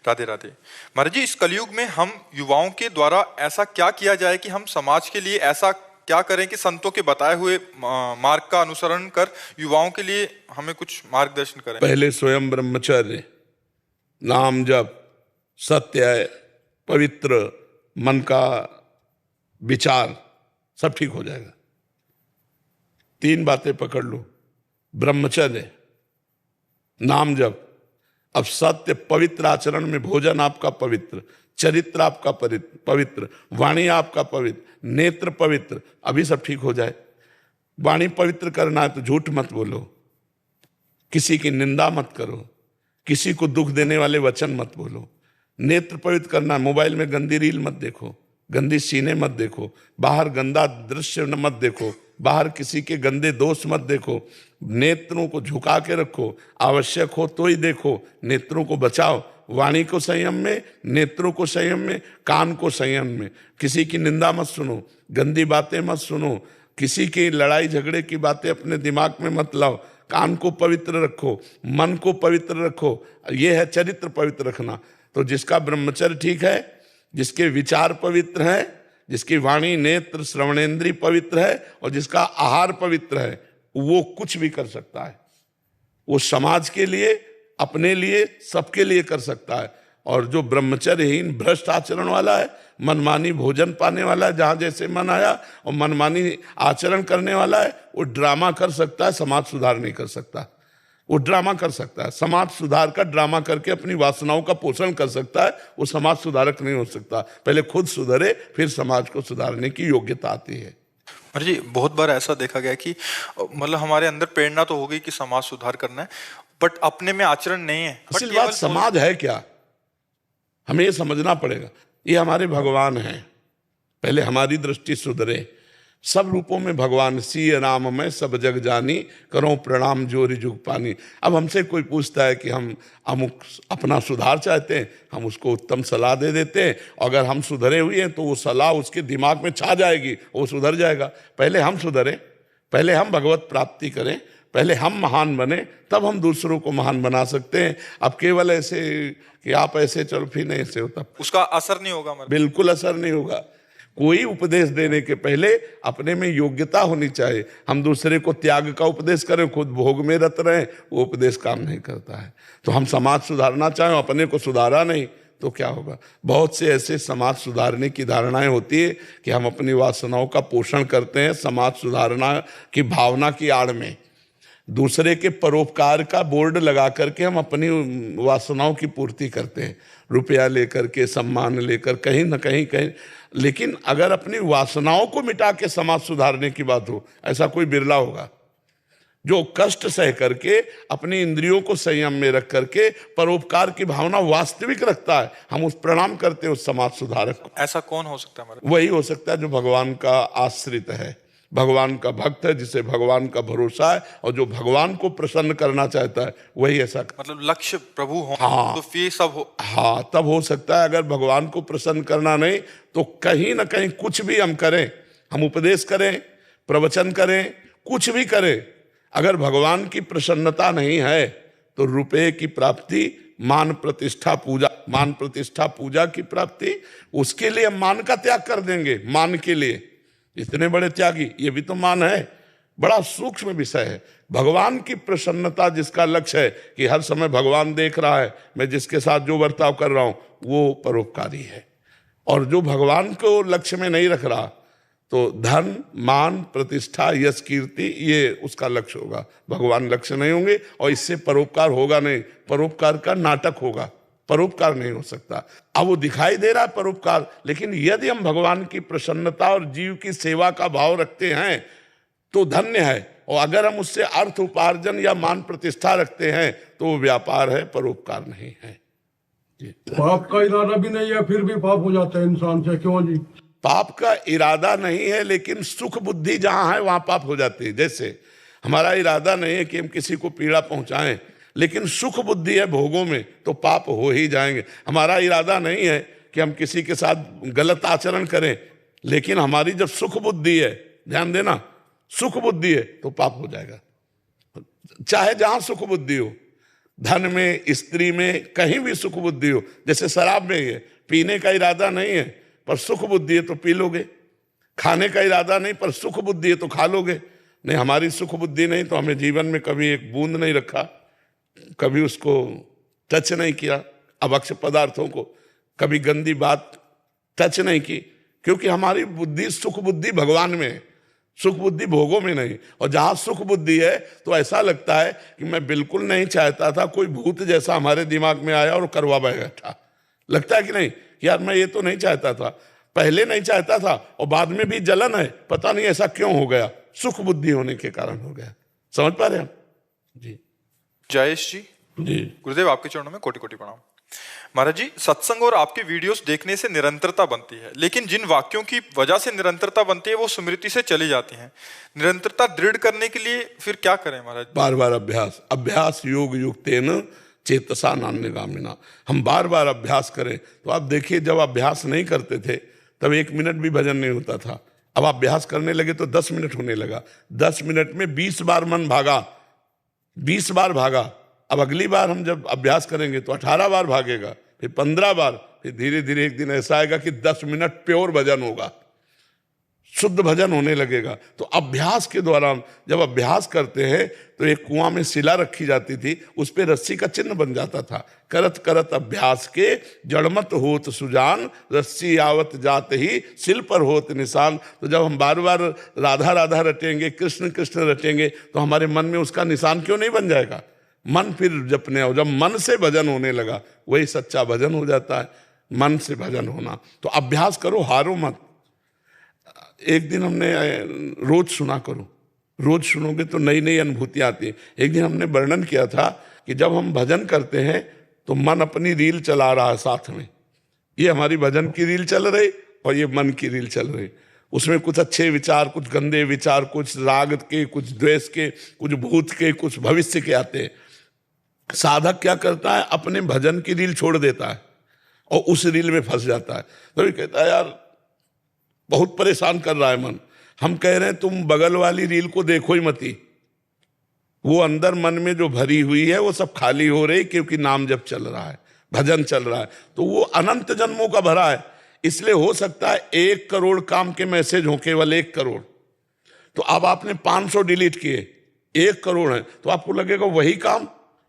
राधे राधे। महाराज जी, इस कलयुग में हम युवाओं के द्वारा ऐसा क्या किया जाए कि हम समाज के लिए ऐसा क्या करें कि संतों के बताए हुए मार्ग का अनुसरण कर युवाओं के लिए हमें कुछ मार्गदर्शन करें? पहले स्वयं ब्रह्मचर्य, नाम जप, सत्य, पवित्र मन का विचार, सब ठीक हो जाएगा। 3 बातें पकड़ लो, ब्रह्मचर्य, नाम जप, अब सत्य, पवित्र आचरण में भोजन आपका पवित्र, चरित्र आपका पवित्र, वाणी आपका पवित्र, नेत्र पवित्र, अभी सब ठीक हो जाए। वाणी पवित्र करना है तो झूठ मत बोलो, किसी की निंदा मत करो, किसी को दुख देने वाले वचन मत बोलो। नेत्र पवित्र करना, मोबाइल में गंदी रील मत देखो, गंदी सीने मत देखो, बाहर गंदा दृश्य मत देखो, बाहर किसी के गंदे दोष मत देखो। नेत्रों को झुका के रखो, आवश्यक हो तो ही देखो, नेत्रों को बचाओ। वाणी को संयम में, नेत्रों को संयम में, कान को संयम में। किसी की निंदा मत सुनो, गंदी बातें मत सुनो, किसी की लड़ाई झगड़े की बातें अपने दिमाग में मत लाओ। कान को पवित्र रखो, मन को पवित्र रखो, ये है चरित्र पवित्र रखना। तो जिसका ब्रह्मचर्य ठीक है, जिसके विचार पवित्र है, जिसकी वाणी नेत्र श्रवणेन्द्रिय पवित्र है और जिसका आहार पवित्र है, वो कुछ भी कर सकता है। वो समाज के लिए, अपने लिए, सबके लिए कर सकता है। और जो ब्रह्मचर्यहीन भ्रष्ट आचरण वाला है, मनमानी भोजन पाने वाला है, जहां जैसे मन आया, और मनमानी आचरण करने वाला है, वो ड्रामा कर सकता है, समाज सुधार नहीं कर सकता। वो ड्रामा कर सकता है, समाज सुधार का ड्रामा करके अपनी वासनाओं का पोषण कर सकता है, वो समाज सुधारक नहीं हो सकता। पहले खुद सुधरे, फिर समाज को सुधारने की योग्यता आती है। महाराज जी, बहुत बार ऐसा देखा गया कि मतलब हमारे अंदर प्रेरणा तो हो गई कि समाज सुधार करना है, बट अपने में आचरण नहीं है। असल बात समाज है क्या, हमें ये समझना पड़ेगा। ये हमारे भगवान हैं, पहले हमारी दृष्टि सुधरे। सब रूपों में भगवान, सिय राम मैं सब जग जानी, करो प्रणाम जोरी जुग पानी। अब हमसे कोई पूछता है कि हम अमुक अपना सुधार चाहते हैं, हम उसको उत्तम सलाह दे देते हैं। अगर हम सुधरे हुए हैं तो वो सलाह उसके दिमाग में छा जाएगी, वो सुधर जाएगा। पहले हम सुधरें, पहले हम भगवत प्राप्ति करें, पहले हम महान बने, तब हम दूसरों को महान बना सकते हैं। अब केवल ऐसे कि आप ऐसे चलो, फिर नहीं ऐसे होता, उसका असर नहीं होगा। बिल्कुल असर नहीं होगा। कोई उपदेश देने के पहले अपने में योग्यता होनी चाहिए। हम दूसरे को त्याग का उपदेश करें, खुद भोग में रत रहें, वो उपदेश काम नहीं करता है। तो हम समाज सुधारना चाहें, अपने को सुधारा नहीं तो क्या होगा। बहुत से ऐसे समाज सुधारने की धारणाएं होती है कि हम अपनी वासनाओं का पोषण करते हैं समाज सुधारना की भावना की आड़ में। दूसरे के परोपकार का बोर्ड लगा करके हम अपनी वासनाओं की पूर्ति करते हैं, रुपया लेकर के, सम्मान लेकर, कहीं ना कहीं। लेकिन अगर अपनी वासनाओं को मिटा के समाज सुधारने की बात हो, ऐसा कोई बिरला होगा जो कष्ट सह करके अपनी इंद्रियों को संयम में रख करके परोपकार की भावना वास्तविक रखता है। हम उस प्रणाम करते हैं उस समाज सुधारक को। ऐसा कौन हो सकता है हमारा? वही हो सकता है जो भगवान का आश्रित है, भगवान का भक्त है, जिसे भगवान का भरोसा है और जो भगवान को प्रसन्न करना चाहता है, वही ऐसा मतलब लक्ष्य प्रभु हो। हाँ, तो फिर सब हो। हाँ, तब हो सकता है। अगर भगवान को प्रसन्न करना नहीं तो कहीं ना कहीं कुछ भी हम करें, हम उपदेश करें, प्रवचन करें, कुछ भी करें, अगर भगवान की प्रसन्नता नहीं है तो रुपये की प्राप्ति, मान प्रतिष्ठा पूजा की प्राप्ति, उसके लिए हम मान का त्याग कर देंगे। मान के लिए इतने बड़े त्यागी, ये भी तो मान है। बड़ा सूक्ष्म विषय है। भगवान की प्रसन्नता जिसका लक्ष्य है कि हर समय भगवान देख रहा है, मैं जिसके साथ जो बर्ताव कर रहा हूं वो परोपकारी है। और जो भगवान को लक्ष्य में नहीं रख रहा तो धन, मान, प्रतिष्ठा, यश, कीर्ति, ये उसका लक्ष्य होगा। भगवान लक्ष्य नहीं होंगे और इससे परोपकार होगा नहीं। परोपकार का नाटक होगा, परोपकार नहीं हो सकता। अब वो दिखाई दे रहा है परोपकार, लेकिन यदि हम भगवान की प्रसन्नता और जीव की सेवा का भाव रखते हैं तो धन्य है। और अगर हम उससे अर्थ उपार्जन या मान प्रतिष्ठा रखते हैं तो वो व्यापार है, परोपकार नहीं है। पाप का इरादा भी नहीं है फिर भी पाप हो जाता है इंसान से, क्यों जी? पाप का इरादा नहीं है, लेकिन सुख बुद्धि जहां है वहां पाप हो जाती है। जैसे हमारा इरादा नहीं है कि हम किसी को पीड़ा पहुंचाएं, लेकिन सुख बुद्धि है भोगों में, तो पाप हो ही जाएंगे। हमारा इरादा नहीं है कि हम किसी के साथ गलत आचरण करें, लेकिन हमारी जब सुख बुद्धि है, ध्यान देना, सुख बुद्धि है तो पाप हो जाएगा। चाहे जहां सुख बुद्धि हो, धन में, स्त्री में, कहीं भी सुख बुद्धि हो। जैसे शराब में है, पीने का इरादा नहीं है पर सुख बुद्धि है तो पी लोगे, खाने का इरादा नहीं पर सुख बुद्धि है तो खा लोगे। नहीं, हमारी सुख बुद्धि नहीं तो हमें जीवन में कभी एक बूंद नहीं रखा, कभी उसको टच नहीं किया, अभक्ष्य पदार्थों को, कभी गंदी बात टच नहीं की, क्योंकि हमारी बुद्धि, सुख बुद्धि भगवान में है, सुख बुद्धि भोगों में नहीं। और जहां सुख बुद्धि है तो ऐसा लगता है कि मैं बिल्कुल नहीं चाहता था, कोई भूत जैसा हमारे दिमाग में आया और करवा बैठा। लगता है कि नहीं, यार मैं ये तो नहीं चाहता था, पहले नहीं चाहता था और बाद में भी जलन है, पता नहीं ऐसा क्यों हो गया, सुख बुद्धि होने के कारण हो गया। समझ पा रहे हैं जी? जयेश जी, जी गुरुदेव आपके चरणों में कोटि कोटि प्रणाम। महाराज जी, सत्संग और आपके वीडियोस देखने से निरंतरता बनती है, लेकिन जिन वाक्यों की वजह से निरंतरता बनती है वो स्मृति से चली जाती हैं। निरंतरता दृढ़ करने के लिए फिर क्या करें महाराज? बार बार अभ्यास, अभ्यास योग युक्तेन चेतसा नान्यगामिना। हम बार बार अभ्यास करें। तो आप देखिए, जब अभ्यास नहीं करते थे तब 1 मिनट भी भजन नहीं होता था। अब अभ्यास करने लगे तो 10 मिनट होने लगा, 10 मिनट में 20 बार मन भागा, 20 बार भागा। अब अगली बार हम जब अभ्यास करेंगे तो 18 बार भागेगा, फिर 15 बार, फिर धीरे धीरे एक दिन ऐसा आएगा कि 10 मिनट प्योर भजन होगा, शुद्ध भजन होने लगेगा। तो अभ्यास के दौरान जब अभ्यास करते हैं तो एक कुआं में शिला रखी जाती थी, उस पर रस्सी का चिन्ह बन जाता था, करत करत अभ्यास के जड़मत होत सुजान, रस्सी आवत जात ही शिल पर होत निशान। तो जब हम बार बार राधा राधा रटेंगे, कृष्ण कृष्ण रटेंगे, तो हमारे मन में उसका निशान क्यों नहीं बन जाएगा? मन फिर जपने, और जब मन से भजन होने लगा वही सच्चा भजन हो जाता है, मन से भजन होना। तो अभ्यास करो, हारो मत। एक दिन हमने, रोज सुना करो, रोज सुनोगे तो नई नई अनुभूति आती है। एक दिन हमने वर्णन किया था कि जब हम भजन करते हैं तो मन अपनी रील चला रहा है साथ में, ये हमारी भजन की रील चल रही और ये मन की रील चल रही। उसमें कुछ अच्छे विचार, कुछ गंदे विचार, कुछ राग के, कुछ द्वेष के, कुछ भूत के, कुछ भविष्य के आते हैं। साधक क्या करता है, अपने भजन की रील छोड़ देता है और उस रील में फंस जाता है। तो ये कहता है यार बहुत परेशान कर रहा है मन। हम कह रहे हैं तुम बगल वाली रील को देखो ही मती, वो अंदर मन में जो भरी हुई है वो सब खाली हो रही, क्योंकि नाम जब चल रहा है, भजन चल रहा है, तो वो अनंत जन्मों का भरा है। इसलिए हो सकता है 1 करोड़ काम के मैसेज हो, केवल 1 करोड़। तो अब आपने 500 डिलीट किए, 1 करोड़ है, तो आपको लगेगा वही काम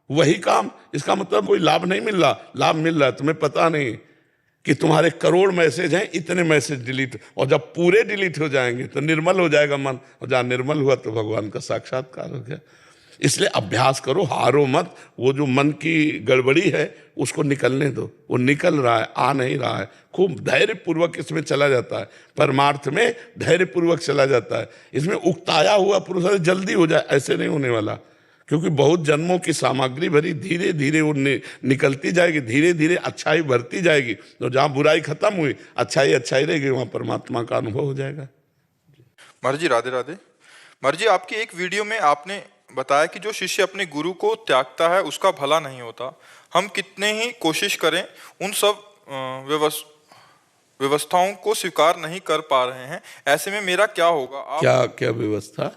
वही काम, इसका मतलब कोई लाभ नहीं मिल रहा। लाभ मिल रहा है, तुम्हें पता नहीं कि तुम्हारे करोड़ मैसेज हैं, इतने मैसेज डिलीट, और जब पूरे डिलीट हो जाएंगे तो निर्मल हो जाएगा मन, और जहाँ निर्मल हुआ तो भगवान का साक्षात्कार हो गया। इसलिए अभ्यास करो, हारो मत। वो जो मन की गड़बड़ी है उसको निकलने दो, वो निकल रहा है, आ नहीं रहा है, खूब धैर्यपूर्वक इसमें चला जाता है, परमार्थ में धैर्यपूर्वक चला जाता है। इसमें उकताया हुआ पुरुष जल्दी हो जाए ऐसे नहीं होने वाला, क्योंकि बहुत जन्मों की सामग्री भरी, धीरे धीरे वो निकलती जाएगी, धीरे धीरे अच्छाई बढ़ती जाएगी। तो जहाँ बुराई खत्म हुई, अच्छाई अच्छाई रहेगी, वहाँ परमात्मा का अनुभव हो जाएगा। महाराज जी राधे राधे। महाराज जी, आपकी एक वीडियो में आपने बताया कि जो शिष्य अपने गुरु को त्यागता है उसका भला नहीं होता। हम कितने ही कोशिश करें उन सब व्यवस्थाओं को स्वीकार नहीं कर पा रहे हैं, ऐसे में मेरा क्या होगा? आप क्या क्या व्यवस्था?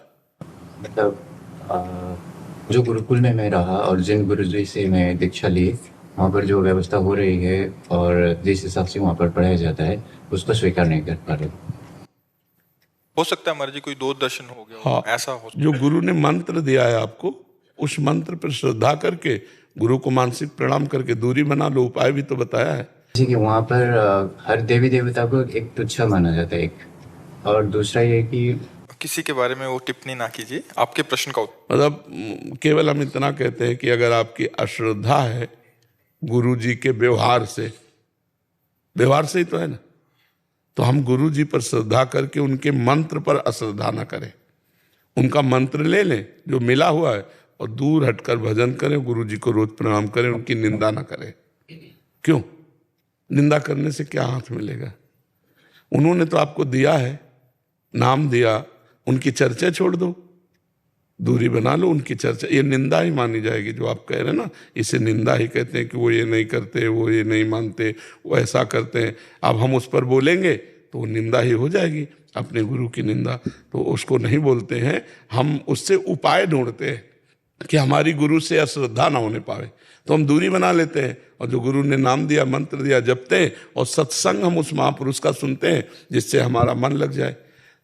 मतलब जो गुरुकुल में मैं रहा और जिन गुरुजी से मैं दीक्षा ली, वहाँ पर जो व्यवस्था हो रही है और जिस हिसाब से वहाँ पर पढ़ाया जाता है उसको स्वीकार नहीं कर पा रहे। हो सकता है महाराज जी कोई दो दर्शन हो गया। हाँ, ऐसा हो सकता जो गुरु ने मंत्र दिया है आपको, उस मंत्र पर श्रद्धा करके, गुरु को मानसिक प्रणाम करके दूरी बना लो। उपाय भी तो बताया है। जैसे कि वहाँ पर हर देवी देवता को एक तुच्छ माना जाता है, एक, और दूसरा ये कि किसी के बारे में वो टिप्पणी ना कीजिए। आपके प्रश्न का उत्तर मतलब केवल हम इतना कहते हैं कि अगर आपकी अश्रद्धा है गुरु जी के व्यवहार से ही तो है ना, तो हम गुरु जी पर श्रद्धा करके उनके मंत्र पर अश्रद्धा न करें, उनका मंत्र ले लें जो मिला हुआ है और दूर हटकर भजन करें, गुरु जी को रोज प्रणाम करें, उनकी निंदा ना करें। क्यों? निंदा करने से क्या हाथ मिलेगा? उन्होंने तो आपको दिया है, नाम दिया, उनकी चर्चा छोड़ दो, दूरी बना लो उनकी चर्चा। ये निंदा ही मानी जाएगी जो आप कह रहे हैं ना, इसे निंदा ही कहते हैं कि वो ये नहीं करते, वो ये नहीं मानते, वो ऐसा करते हैं। अब हम उस पर बोलेंगे तो वो निंदा ही हो जाएगी, अपने गुरु की निंदा। तो उसको नहीं बोलते हैं, हम उससे उपाय ढूंढते हैं कि हमारी गुरु से अश्रद्धा ना होने पावे, तो हम दूरी बना लेते हैं और जो गुरु ने नाम दिया, मंत्र दिया, जपते हैं और सत्संग हम उस महापुरुष का सुनते हैं जिससे हमारा मन लग जाए,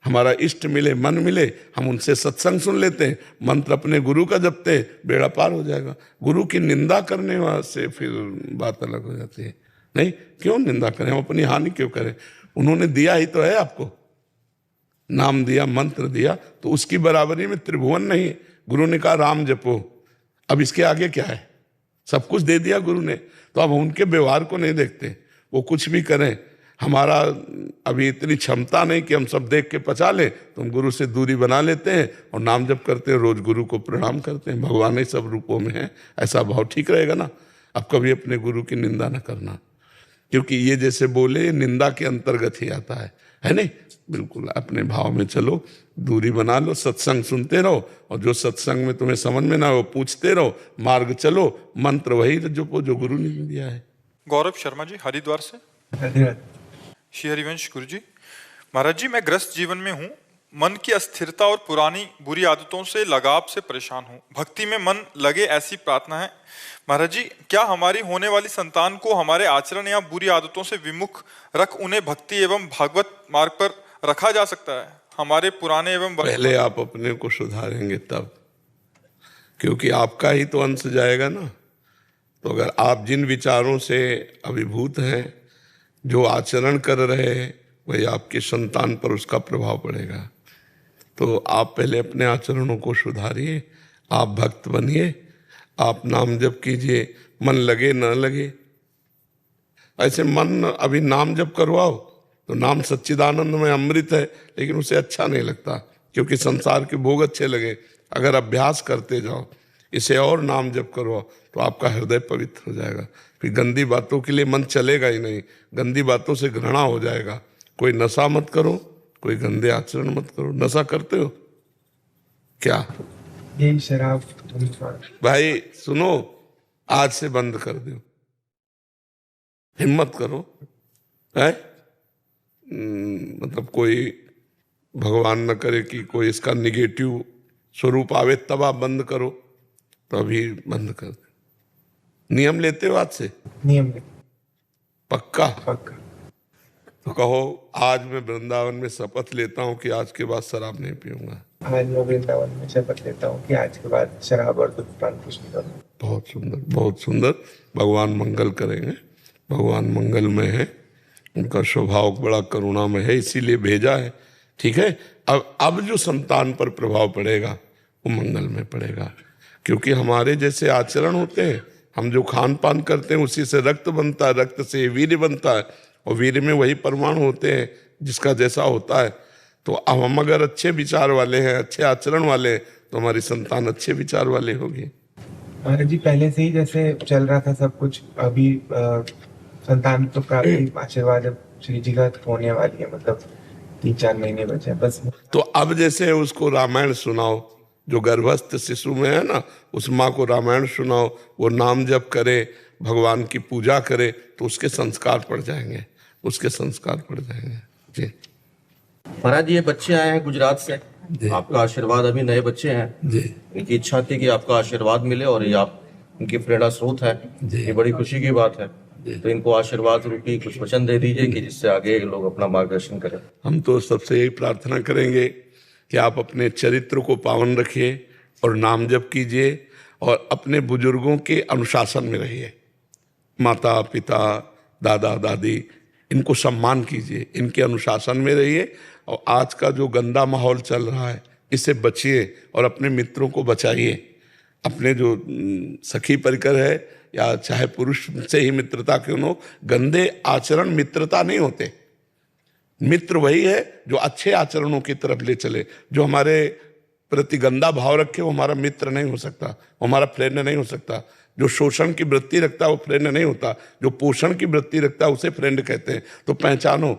हमारा इष्ट मिले, मन मिले, हम उनसे सत्संग सुन लेते हैं, मंत्र अपने गुरु का जपते हैं, बेड़ा पार हो जाएगा। गुरु की निंदा करने से फिर बात अलग हो जाती है। नहीं, क्यों निंदा करें, हम अपनी हानि क्यों करें? उन्होंने दिया ही तो है आपको, नाम दिया, मंत्र दिया, तो उसकी बराबरी में त्रिभुवन नहीं है। गुरु ने कहा राम जपो, अब इसके आगे क्या है? सब कुछ दे दिया गुरु ने, तो अब उनके व्यवहार को नहीं देखते, वो कुछ भी करें। हमारा अभी इतनी क्षमता नहीं कि हम सब देख के पचा लें, तो हम गुरु से दूरी बना लेते हैं और नाम जप करते हैं, रोज गुरु को प्रणाम करते हैं। भगवान ही सब रूपों में है, ऐसा भाव ठीक रहेगा ना। अब कभी अपने गुरु की निंदा ना करना, क्योंकि ये जैसे बोले निंदा के अंतर्गत ही आता है नहीं? बिल्कुल अपने भाव में चलो, दूरी बना लो, सत्संग सुनते रहो, और जो सत्संग में तुम्हें समझ में ना हो पूछते रहो, मार्ग चलो, मंत्र वही जो गुरु ने दिया है। गौरव शर्मा जी हरिद्वार से। श्री हरिवंश गुरु जी। महाराज जी, मैं ग्रस्त जीवन में हूँ, मन की अस्थिरता और पुरानी बुरी आदतों से लगाव से परेशान हूँ। भक्ति में मन लगे ऐसी प्रार्थना है। महाराज जी, क्या हमारी होने वाली संतान को हमारे आचरण या बुरी आदतों से विमुख रख उन्हें भक्ति एवं भागवत मार्ग पर रखा जा सकता है? हमारे पुराने एवं पहले आप अपने को सुधारेंगे तब, क्योंकि आपका ही तो अंश जाएगा ना। तो अगर आप जिन विचारों से अभिभूत हैं, जो आचरण कर रहे हैं, वही आपकी संतान पर उसका प्रभाव पड़ेगा। तो आप पहले अपने आचरणों को सुधारिए, आप भक्त बनिए, आप नाम जप कीजिए, मन लगे न लगे। ऐसे मन अभी नाम जप करवाओ तो नाम सच्चिदानंद में अमृत है, लेकिन उसे अच्छा नहीं लगता क्योंकि संसार के भोग अच्छे लगे। अगर अभ्यास करते जाओ, इसे और नाम जप करवाओ, तो आपका हृदय पवित्र हो जाएगा। फिर गंदी बातों के लिए मन चलेगा ही नहीं, गंदी बातों से घृणा हो जाएगा। कोई नशा मत करो, कोई गंदे आचरण मत करो। नशा करते हो क्या? यही शराब। भाई सुनो, आज से बंद कर दो, हिम्मत करो। है मतलब कोई भगवान न करे कि कोई इसका निगेटिव स्वरूप आवे, तब आप बंद करो, तो अभी बंद कर दो। नियम लेते हो आज से? नियम पक्का? पक्का। तो कहो, आज मैं वृंदावन में शपथ लेता हूँ कि आज के बाद शराब नहीं पीऊंगा। आज मैं वृंदावन में शपथ लेता हूँ कि आज के बाद शराब और धूम्रपान कुछ नहीं करूँगा। बहुत सुंदर, बहुत सुंदर। भगवान मंगल करेंगे, भगवान मंगलमय है, उनका स्वभाव बड़ा करुणामय है, इसीलिए भेजा है। ठीक है, अब जो संतान पर प्रभाव पड़ेगा वो मंगल में पड़ेगा, क्योंकि हमारे जैसे आचरण होते हैं, हम जो खान पान करते हैं उसी से रक्त बनता है, रक्त से वीर्य बनता है, और वीर्य में वही परमाणु होते हैं जिसका जैसा होता है। तो अब हम अगर अच्छे विचार वाले हैं, अच्छे आचरण वाले हैं, तो हमारी संतान अच्छे विचार वाले होगी। महाराज जी, पहले से ही जैसे चल रहा था सब कुछ, अभी संतान तो प्राप्ति आशीर्वाद अब श्री जी का होने वाली है, मतलब 3-4 महीने बचे हैं बस। तो अब जैसे उसको रामायण सुनाओ, जो गर्भस्थ शिशु में है ना, उस माँ को रामायण सुनाओ, वो नाम जप करे, भगवान की पूजा करे, तो उसके संस्कार पड़ जाएंगे, उसके संस्कार पड़ जाएंगे। जी महाराज, ये बच्चे आए हैं गुजरात से, आपका आशीर्वाद, अभी नए बच्चे हैं जी। इनकी इच्छा थी कि आपका आशीर्वाद मिले और ये आप इनकी प्रेरणा स्रोत है, ये बड़ी खुशी की बात है। तो इनको आशीर्वाद रूपी कुछ वचन दे दीजिए कि जिससे आगे लोग अपना मार्गदर्शन करें। हम तो सबसे यही प्रार्थना करेंगे कि आप अपने चरित्र को पावन रखिए और नाम जप कीजिए और अपने बुजुर्गों के अनुशासन में रहिए। माता पिता, दादा दादी, इनको सम्मान कीजिए, इनके अनुशासन में रहिए। और आज का जो गंदा माहौल चल रहा है, इससे बचिए और अपने मित्रों को बचाइए। अपने जो सखी परिकर है या चाहे पुरुष से ही मित्रता क्यों न हो, गंदे आचरण मित्रता नहीं होते। मित्र वही है जो अच्छे आचरणों की तरफ ले चले, जो हमारे प्रति गंदा भाव रखे वो हमारा मित्र नहीं हो सकता, वो हमारा फ्रेंड नहीं हो सकता। जो शोषण की वृत्ति रखता है वो फ्रेंड नहीं होता, जो पोषण की वृत्ति रखता है उसे फ्रेंड कहते हैं। तो पहचानो,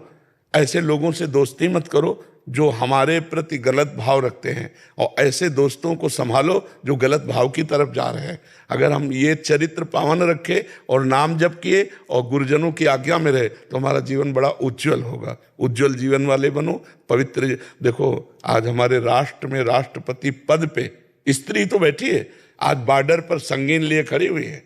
ऐसे लोगों से दोस्ती मत करो जो हमारे प्रति गलत भाव रखते हैं, और ऐसे दोस्तों को संभालो जो गलत भाव की तरफ जा रहे हैं। अगर हम ये चरित्र पावन रखे और नाम जप किए और गुरुजनों की आज्ञा में रहे तो हमारा जीवन बड़ा उज्जवल होगा। उज्जवल जीवन वाले बनो, पवित्र। देखो आज हमारे राष्ट्र में राष्ट्रपति पद पे स्त्री तो बैठी है, आज बॉर्डर पर संगीन लिए खड़ी हुई है,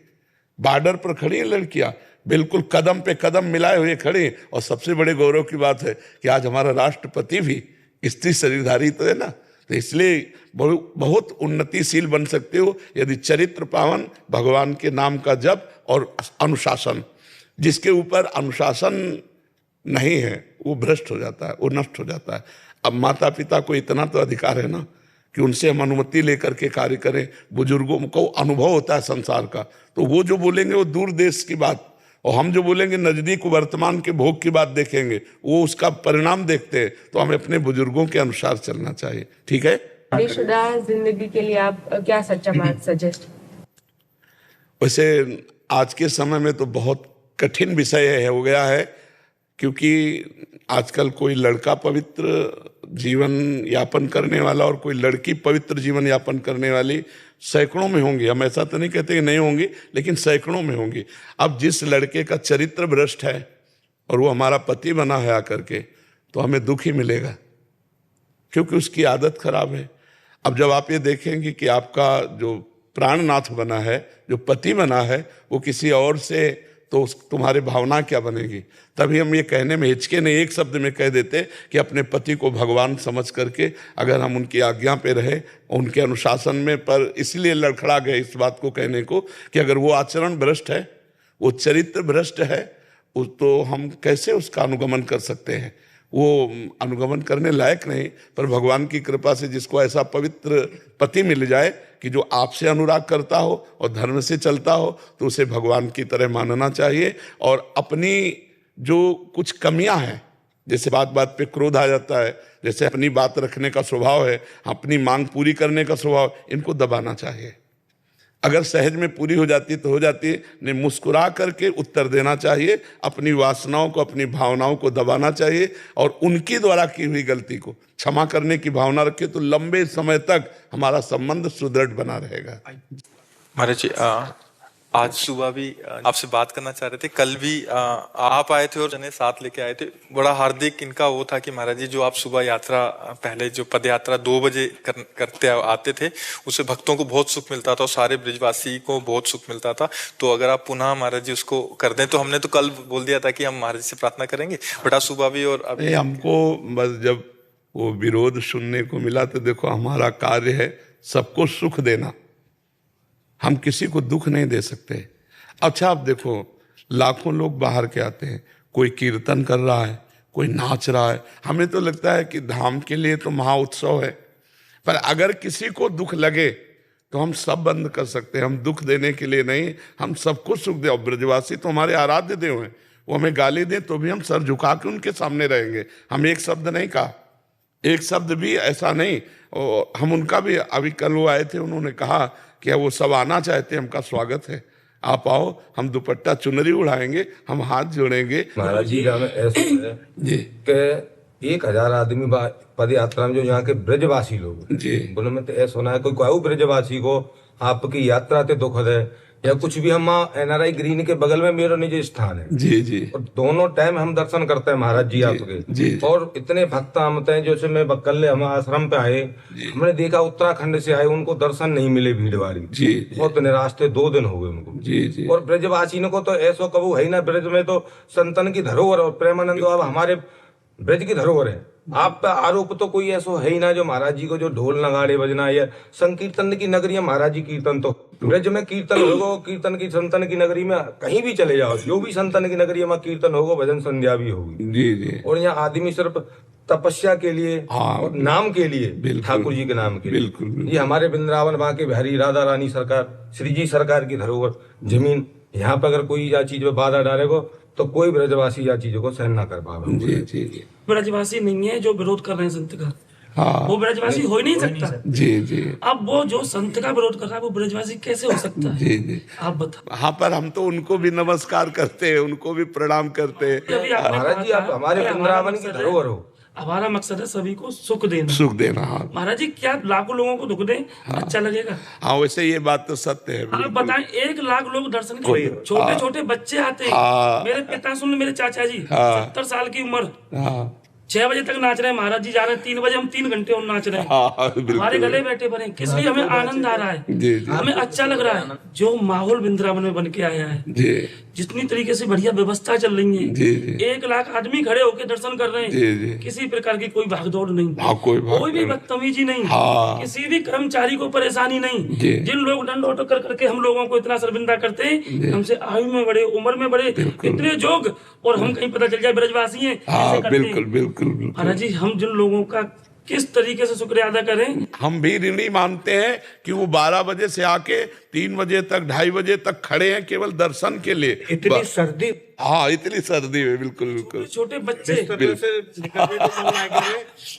बॉर्डर पर खड़ी है लड़कियां, बिल्कुल कदम पे कदम मिलाए हुए खड़े हैं। और सबसे बड़े गौरव की बात है कि आज हमारा राष्ट्रपति भी स्त्री शरीरधारी तो है ना। तो इसलिए बहुत उन्नतिशील बन सकते हो यदि चरित्र पावन, भगवान के नाम का जप और अनुशासन। जिसके ऊपर अनुशासन नहीं है वो भ्रष्ट हो जाता है, वो नष्ट हो जाता है। अब माता पिता को इतना तो अधिकार है ना कि उनसे हम अनुमति लेकर के कार्य करें। बुजुर्गों को अनुभव होता है संसार का, तो वो जो बोलेंगे वो दूर देश की बात, और हम जो बोलेंगे नजदीक वर्तमान के भोग की बात देखेंगे, वो उसका परिणाम देखते हैं। तो हमें अपने बुजुर्गों के अनुसार चलना चाहिए। ठीक है। शादीशुदा जिंदगी के लिए आप क्या सच्चा मार्ग सजेस्ट? वैसे आज के समय में तो बहुत कठिन विषय हो गया है, क्योंकि आजकल कोई लड़का पवित्र जीवन यापन करने वाला और कोई लड़की पवित्र जीवन यापन करने वाली सैकड़ों में होंगी। हम ऐसा तो नहीं कहते कि नहीं होंगी, लेकिन सैकड़ों में होंगी। अब जिस लड़के का चरित्र भ्रष्ट है और वो हमारा पति बना है आकर के, तो हमें दुख ही मिलेगा, क्योंकि उसकी आदत खराब है। अब जब आप ये देखेंगे कि आपका जो प्राणनाथ बना है, जो पति बना है, वो किसी और से, तो तुम्हारे भावना क्या बनेगी। तभी हम ये कहने में हिचके नहीं, एक शब्द में कह देते कि अपने पति को भगवान समझ करके अगर हम उनकी आज्ञा पे रहे, उनके अनुशासन में। पर इसलिए लड़खड़ा गए इस बात को कहने को कि अगर वो आचरण भ्रष्ट है, वो चरित्र भ्रष्ट है, तो हम कैसे उसका अनुगमन कर सकते हैं। वो अनुगमन करने लायक नहीं। पर भगवान की कृपा से जिसको ऐसा पवित्र पति मिल जाए कि जो आपसे अनुराग करता हो और धर्म से चलता हो, तो उसे भगवान की तरह मानना चाहिए। और अपनी जो कुछ कमियां हैं, जैसे बात बात पे क्रोध आ जाता है, जैसे अपनी बात रखने का स्वभाव है, अपनी मांग पूरी करने का स्वभाव, इनको दबाना चाहिए। अगर सहज में पूरी हो जाती है तो हो जाती है, नहीं मुस्कुरा करके उत्तर देना चाहिए। अपनी वासनाओं को, अपनी भावनाओं को दबाना चाहिए और उनकी द्वारा की हुई गलती को क्षमा करने की भावना रखे, तो लंबे समय तक हमारा संबंध सुदृढ़ बना रहेगा। महाराज जी, आज सुबह भी आपसे बात करना चाह रहे थे। कल भी आप आए थे और जने साथ लेके आए थे। बड़ा हार्दिक इनका वो था कि महाराज जी, जो आप सुबह यात्रा, पहले जो पद यात्रा 2 बजे करते आते थे, उससे भक्तों को बहुत सुख मिलता था और सारे ब्रिजवासी को बहुत सुख मिलता था। तो अगर आप पुनः महाराज जी उसको कर दें, तो हमने तो कल बोल दिया था कि हम महाराज जी से प्रार्थना करेंगे, बट आज सुबह भी और अभी हमको बस जब वो विरोध सुनने को मिला, तो देखो हमारा कार्य है सबको सुख देना, हम किसी को दुख नहीं दे सकते। अच्छा आप देखो, लाखों लोग बाहर के आते हैं, कोई कीर्तन कर रहा है, कोई नाच रहा है। हमें तो लगता है कि धाम के लिए तो महा उत्सव है, पर अगर किसी को दुख लगे तो हम सब बंद कर सकते हैं। हम दुख देने के लिए नहीं, हम सबको सुख दे। और ब्रजवासी तो हमारे आराध्य देव हैं, वो हमें गाली दें तो भी हम सर झुका के उनके सामने रहेंगे। हम एक शब्द नहीं कहा, एक शब्द भी ऐसा नहीं। और हम उनका भी, अभी कल वो आए थे, उन्होंने कहा कि वो सब आना चाहते हैं, हमका स्वागत है, आप आओ, हम दुपट्टा चुनरी उड़ाएंगे, हम हाथ जोड़ेंगे। महाराज जी का में ऐसा है जी कि 1000 आदमी पद यात्रा में जो यहाँ के ब्रजवासी लोग जी, बोले में तो ऐसा होना है कोई ब्रजवासी को आपकी यात्रा ते दुख है या कुछ भी। हम NRI ग्रीन के बगल में मेरा निजी स्थान है जी जी, और दोनों टाइम हम दर्शन करते हैं महाराज जी आपके जी। और इतने भक्त आते हैं, जैसे मैं बक्कल हम आश्रम पे आए, हमने देखा उत्तराखंड से आए, उनको दर्शन नहीं मिले भीड़ वाली जी, बहुत निराश थे, 2 दिन हो गए उनको जी जी। और ब्रजवासी को तो ऐसा कबू है ना, ब्रज में तो संतन की धरोहर और प्रेमानंद अब हमारे ब्रज की धरोहर है। आप पे आरोप तो कोई ऐसा है ही ना जो महाराज जी को जो ढोल नगाड़े बजना या संकीर्तन की नगरी है महाराज जी। कीर्तन तो ब्रज में कीर्तन होगा, कीर्तन की संतन की नगरी में कहीं भी चले जाओ, जो भी संतन की नगरी है कीर्तन होगा, भजन संध्या भी होगी जी जी। और यहाँ आदमी सिर्फ तपस्या के लिए और नाम के लिए, ठाकुर जी के नाम के लिए। बिल्कुल। ये हमारे वृंदावन वहाँ के बिहारी राधा रानी सरकार, श्री जी सरकार की धरोहर जमीन, यहाँ पर अगर कोई या चीज में बाधा डालेगा तो कोई ब्रजवासी या चीजों को सहन ना कर पाएगा। ब्रजवासी नहीं है जो विरोध कर रहे हैं संत का। हाँ। वो ब्रजवासी हो ही नहीं सकता। जी जी। अब वो जो संत का विरोध कर रहा है वो ब्रजवासी कैसे हो सकता है? जी जी। आप बताओ। हाँ, पर हम तो उनको भी नमस्कार करते हैं, उनको भी प्रणाम करते हैं। महाराज जी आप हमारे वृंदावन की धरोहर हो। हमारा मकसद है सभी को सुख देना। सुख देना, हाँ। महाराज जी क्या लाखों लोगों को दुख दें, अच्छा लगेगा? हाँ, वैसे ये बात तो सत्य है। आप बताएं 1 लाख लोग दर्शन के लिए छोटे छोटे बच्चे आते हैं। हाँ। मेरे पिता सुन, मेरे चाचा जी 70 साल की उम्र, हाँ 6 बजे तक नाच रहे हैं महाराज जी, जा रहे हैं 3 बजे, हम 3 घंटे और नाच रहे हैं। हाँ, बिल्कुल। हमारे गले बैठे पड़े, किस लिए? हमें आनंद आ रहा है, जी जी हमें अच्छा लग रहा है। जो माहौल वृंदावन में बन के आया है, जी जितनी तरीके से बढ़िया व्यवस्था चल रही है, जी जी 1 लाख आदमी खड़े होकर दर्शन कर रहे जी जी। हैं, किसी प्रकार की कोई भागदौड़ नहीं, हाँ, कोई भी बदतमीजी नहीं, हाँ। किसी भी कर्मचारी को परेशानी नहीं। जी। जिन लोग दंड ऑटो कर करके हम लोगों को इतना शर्मिंदा करते हैं, हमसे आयु में बड़े, उम्र में बड़े, इतने जोग, और हम कहीं पता चल जाए ब्रजवासी हैं, हाँ, ऐसे करते हैं। बिल्कुल बिल्कुल बिल्कुल। महाराज जी हम जिन लोगों का किस तरीके से शुक्रिया अदा करें। हम भी ऋणी मानते हैं कि वो 12 बजे से आके 3 बजे तक, 2:30 बजे तक खड़े हैं केवल दर्शन के लिए। इतनी सर्दी, हाँ इतनी सर्दी में, बिल्कुल बिल्कुल। छोटे बच्चे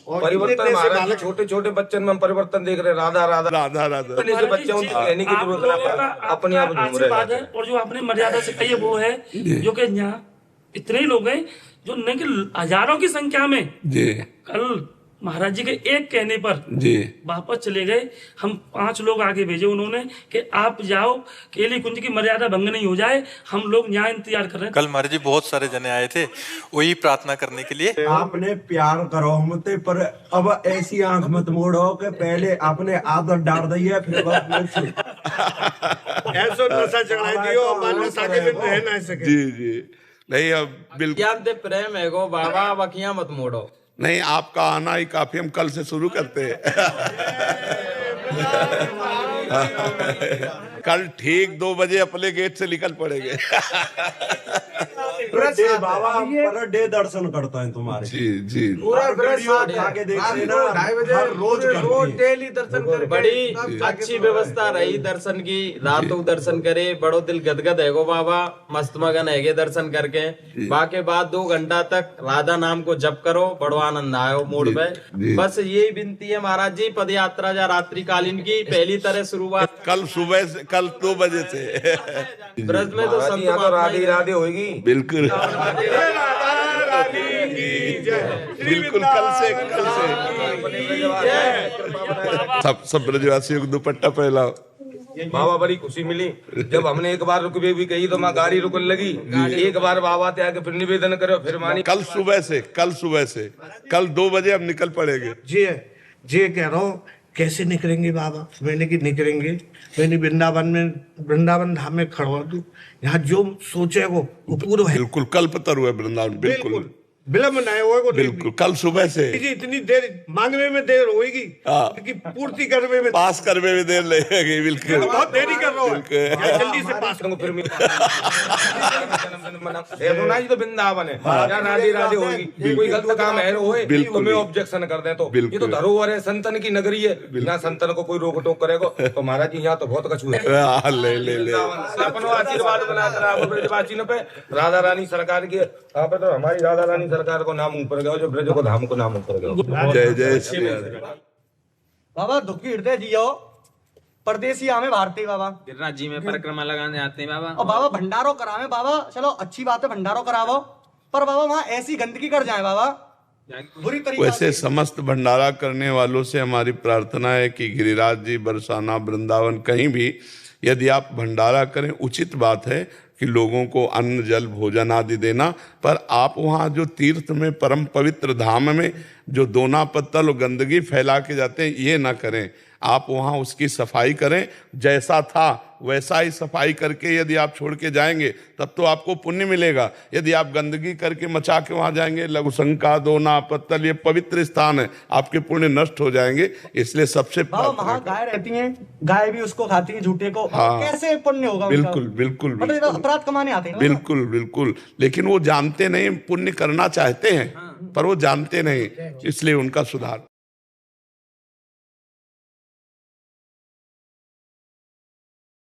परिवर्तन महाराज जी, छोटे छोटे बच्चन में हम परिवर्तन देख रहे हैं। राधा राधा राधा राधा। अपने से बच्चे उनकी कहने की जरूरत नहीं, अपने आप घूम रहे आशीर्वाद है। हैं। और जो आपने मर्यादा से कही है वो है जो कि यहाँ इतने ही लोग हैं जो नहीं कि हजारों की संख्या में जी कल महाराज जी के एक कहने पर जी वापस चले गए। हम 5 लोग आगे भेजे उन्होंने कि आप जाओ, केली कुंज की मर्यादा भंग नहीं हो जाए, हम लोग न्याय इंतजार कर रहे हैं। कल महाराज जी बहुत सारे जने आए थे वही प्रार्थना करने के लिए। आपने प्यार करो हमसे, पर अब ऐसी आंख मत मोड़ो कि पहले आपने आदत डाल दी है, फिर ऐसा नशा चढ़ाई दियो, हमारे नशा के बिन रह ना सके। जी जी। नहीं, अब बिल्कुल प्रेम है गो बाबा, बखिया मत मोड़ो। नहीं, आपका आना ही काफी, हम कल से शुरू करते हैं। कल ठीक 2 बजे अपने गेट से निकल पड़ेंगे। बाबा पर डे दर्शन करता है तुम्हारे। जी जी। पूरा आगे देख लेना, हर रोज डेली दर्शन कर। बड़ी अच्छी व्यवस्था रही दर्शन की, रातों दर्शन करे, बड़ो दिल गदगद है गो बाबा, मस्त मगन है दर्शन करके। बाकी बाद 2 घंटा तक राधा नाम को जप करो, बड़ो आनंद आयो मूड में। बस यही विनती है महाराज जी, पद यात्रा या रात्रिकालीन की पहली तरह शुरुआत कल सुबह से, कल 2 बजे से ब्रज में तो संत तो राधे राधे होगी। बिल्कुल बिल्कुल। कल से सब ब्रजवासियों को दुपट्टा फैलाओ। बाबा बड़ी खुशी मिली जब हमने एक बार रुकवे भी कही तो मैं गाड़ी रुकने लगी। एक बार बाबा ते आके फिर निवेदन करो, फिर मानी। कल सुबह से कल 2 बजे हम निकल पड़ेंगे। जी कह रहा हूँ, कैसे निकलेंगे बाबा? मैंने कि निकलेंगे, मैंने वृंदावन धाम में खड़ा तू, यहाँ जो सोचे वो पूरा है। बिल्कुल कल्पतरु है वृंदावन, बिल्कुल विलम्ब नहीं होगा। बिल्कुल कल सुबह से। इतनी देर मांगने में देर होगी कि पूर्ति करने में, पास करने में देर लगेगी। बिल्कुल बहुत देरी कर रहा हूँ, जल्दी से पास करो। फिर यमुना जी तो वृंदावन है, यहाँ राधे राधे होगी। कोई गलत काम है होए तो मैं ऑब्जेक्शन कर दे, तो ये तो धरोहर है, संतन की नगरी है, यहाँ संतन को कोई रोक टोक करेगा तो महाराज जी यहाँ तो बहुत कछु है। ले अपनो आशीर्वाद बनाकर ब्रजवासियों पे, राधा रानी सरकार की, यहाँ पे तो हमारी राधा रानी सरकार को नाम ऊपर गयो, जो ब्रज को धाम को नाम ऊपर गयो। जय जय श्री राधे। बाबा दुखी हृदय जियो, परदेसी आवे भारतीय बाबा, गिरनाथ जी में परिक्रमा लगाने आते हैं बाबा। और बाबा भंडारो करावे बाबा, चलो अच्छी बात है भंडारो करावो, पर बाबा वहाँ ऐसी गंदगी कर जाए बाबा बुरी तरीके। वैसे समस्त भंडारा करने वालों से हमारी प्रार्थना है कि गिरिराज जी, बरसाना, वृंदावन, कहीं भी यदि आप भंडारा करें, उचित बात है कि लोगों को अन्न जल भोजन आदि देना, पर आप वहाँ जो तीर्थ में परम पवित्र धाम में जो दोना पत्तल और गंदगी फैला के जाते हैं, ये ना करें। आप वहाँ उसकी सफाई करें, जैसा था वैसा ही सफाई करके यदि आप छोड़ के जाएंगे तब तो आपको पुण्य मिलेगा। यदि आप गंदगी करके मचा के वहाँ जाएंगे, लघुशंका, दोना पत्तल, ये पवित्र स्थान है, आपके पुण्य नष्ट हो जाएंगे। इसलिए सबसे वहाँ गाय रहती है, गाय भी उसको खाती है झूठे को, हाँ, कैसे पुण्य होगा? बिल्कुल बिल्कुल अपराध कमाने आते हैं। बिल्कुल बिल्कुल। लेकिन वो जानते नहीं, पुण्य करना चाहते हैं पर वो जानते नहीं, इसलिए उनका सुधार।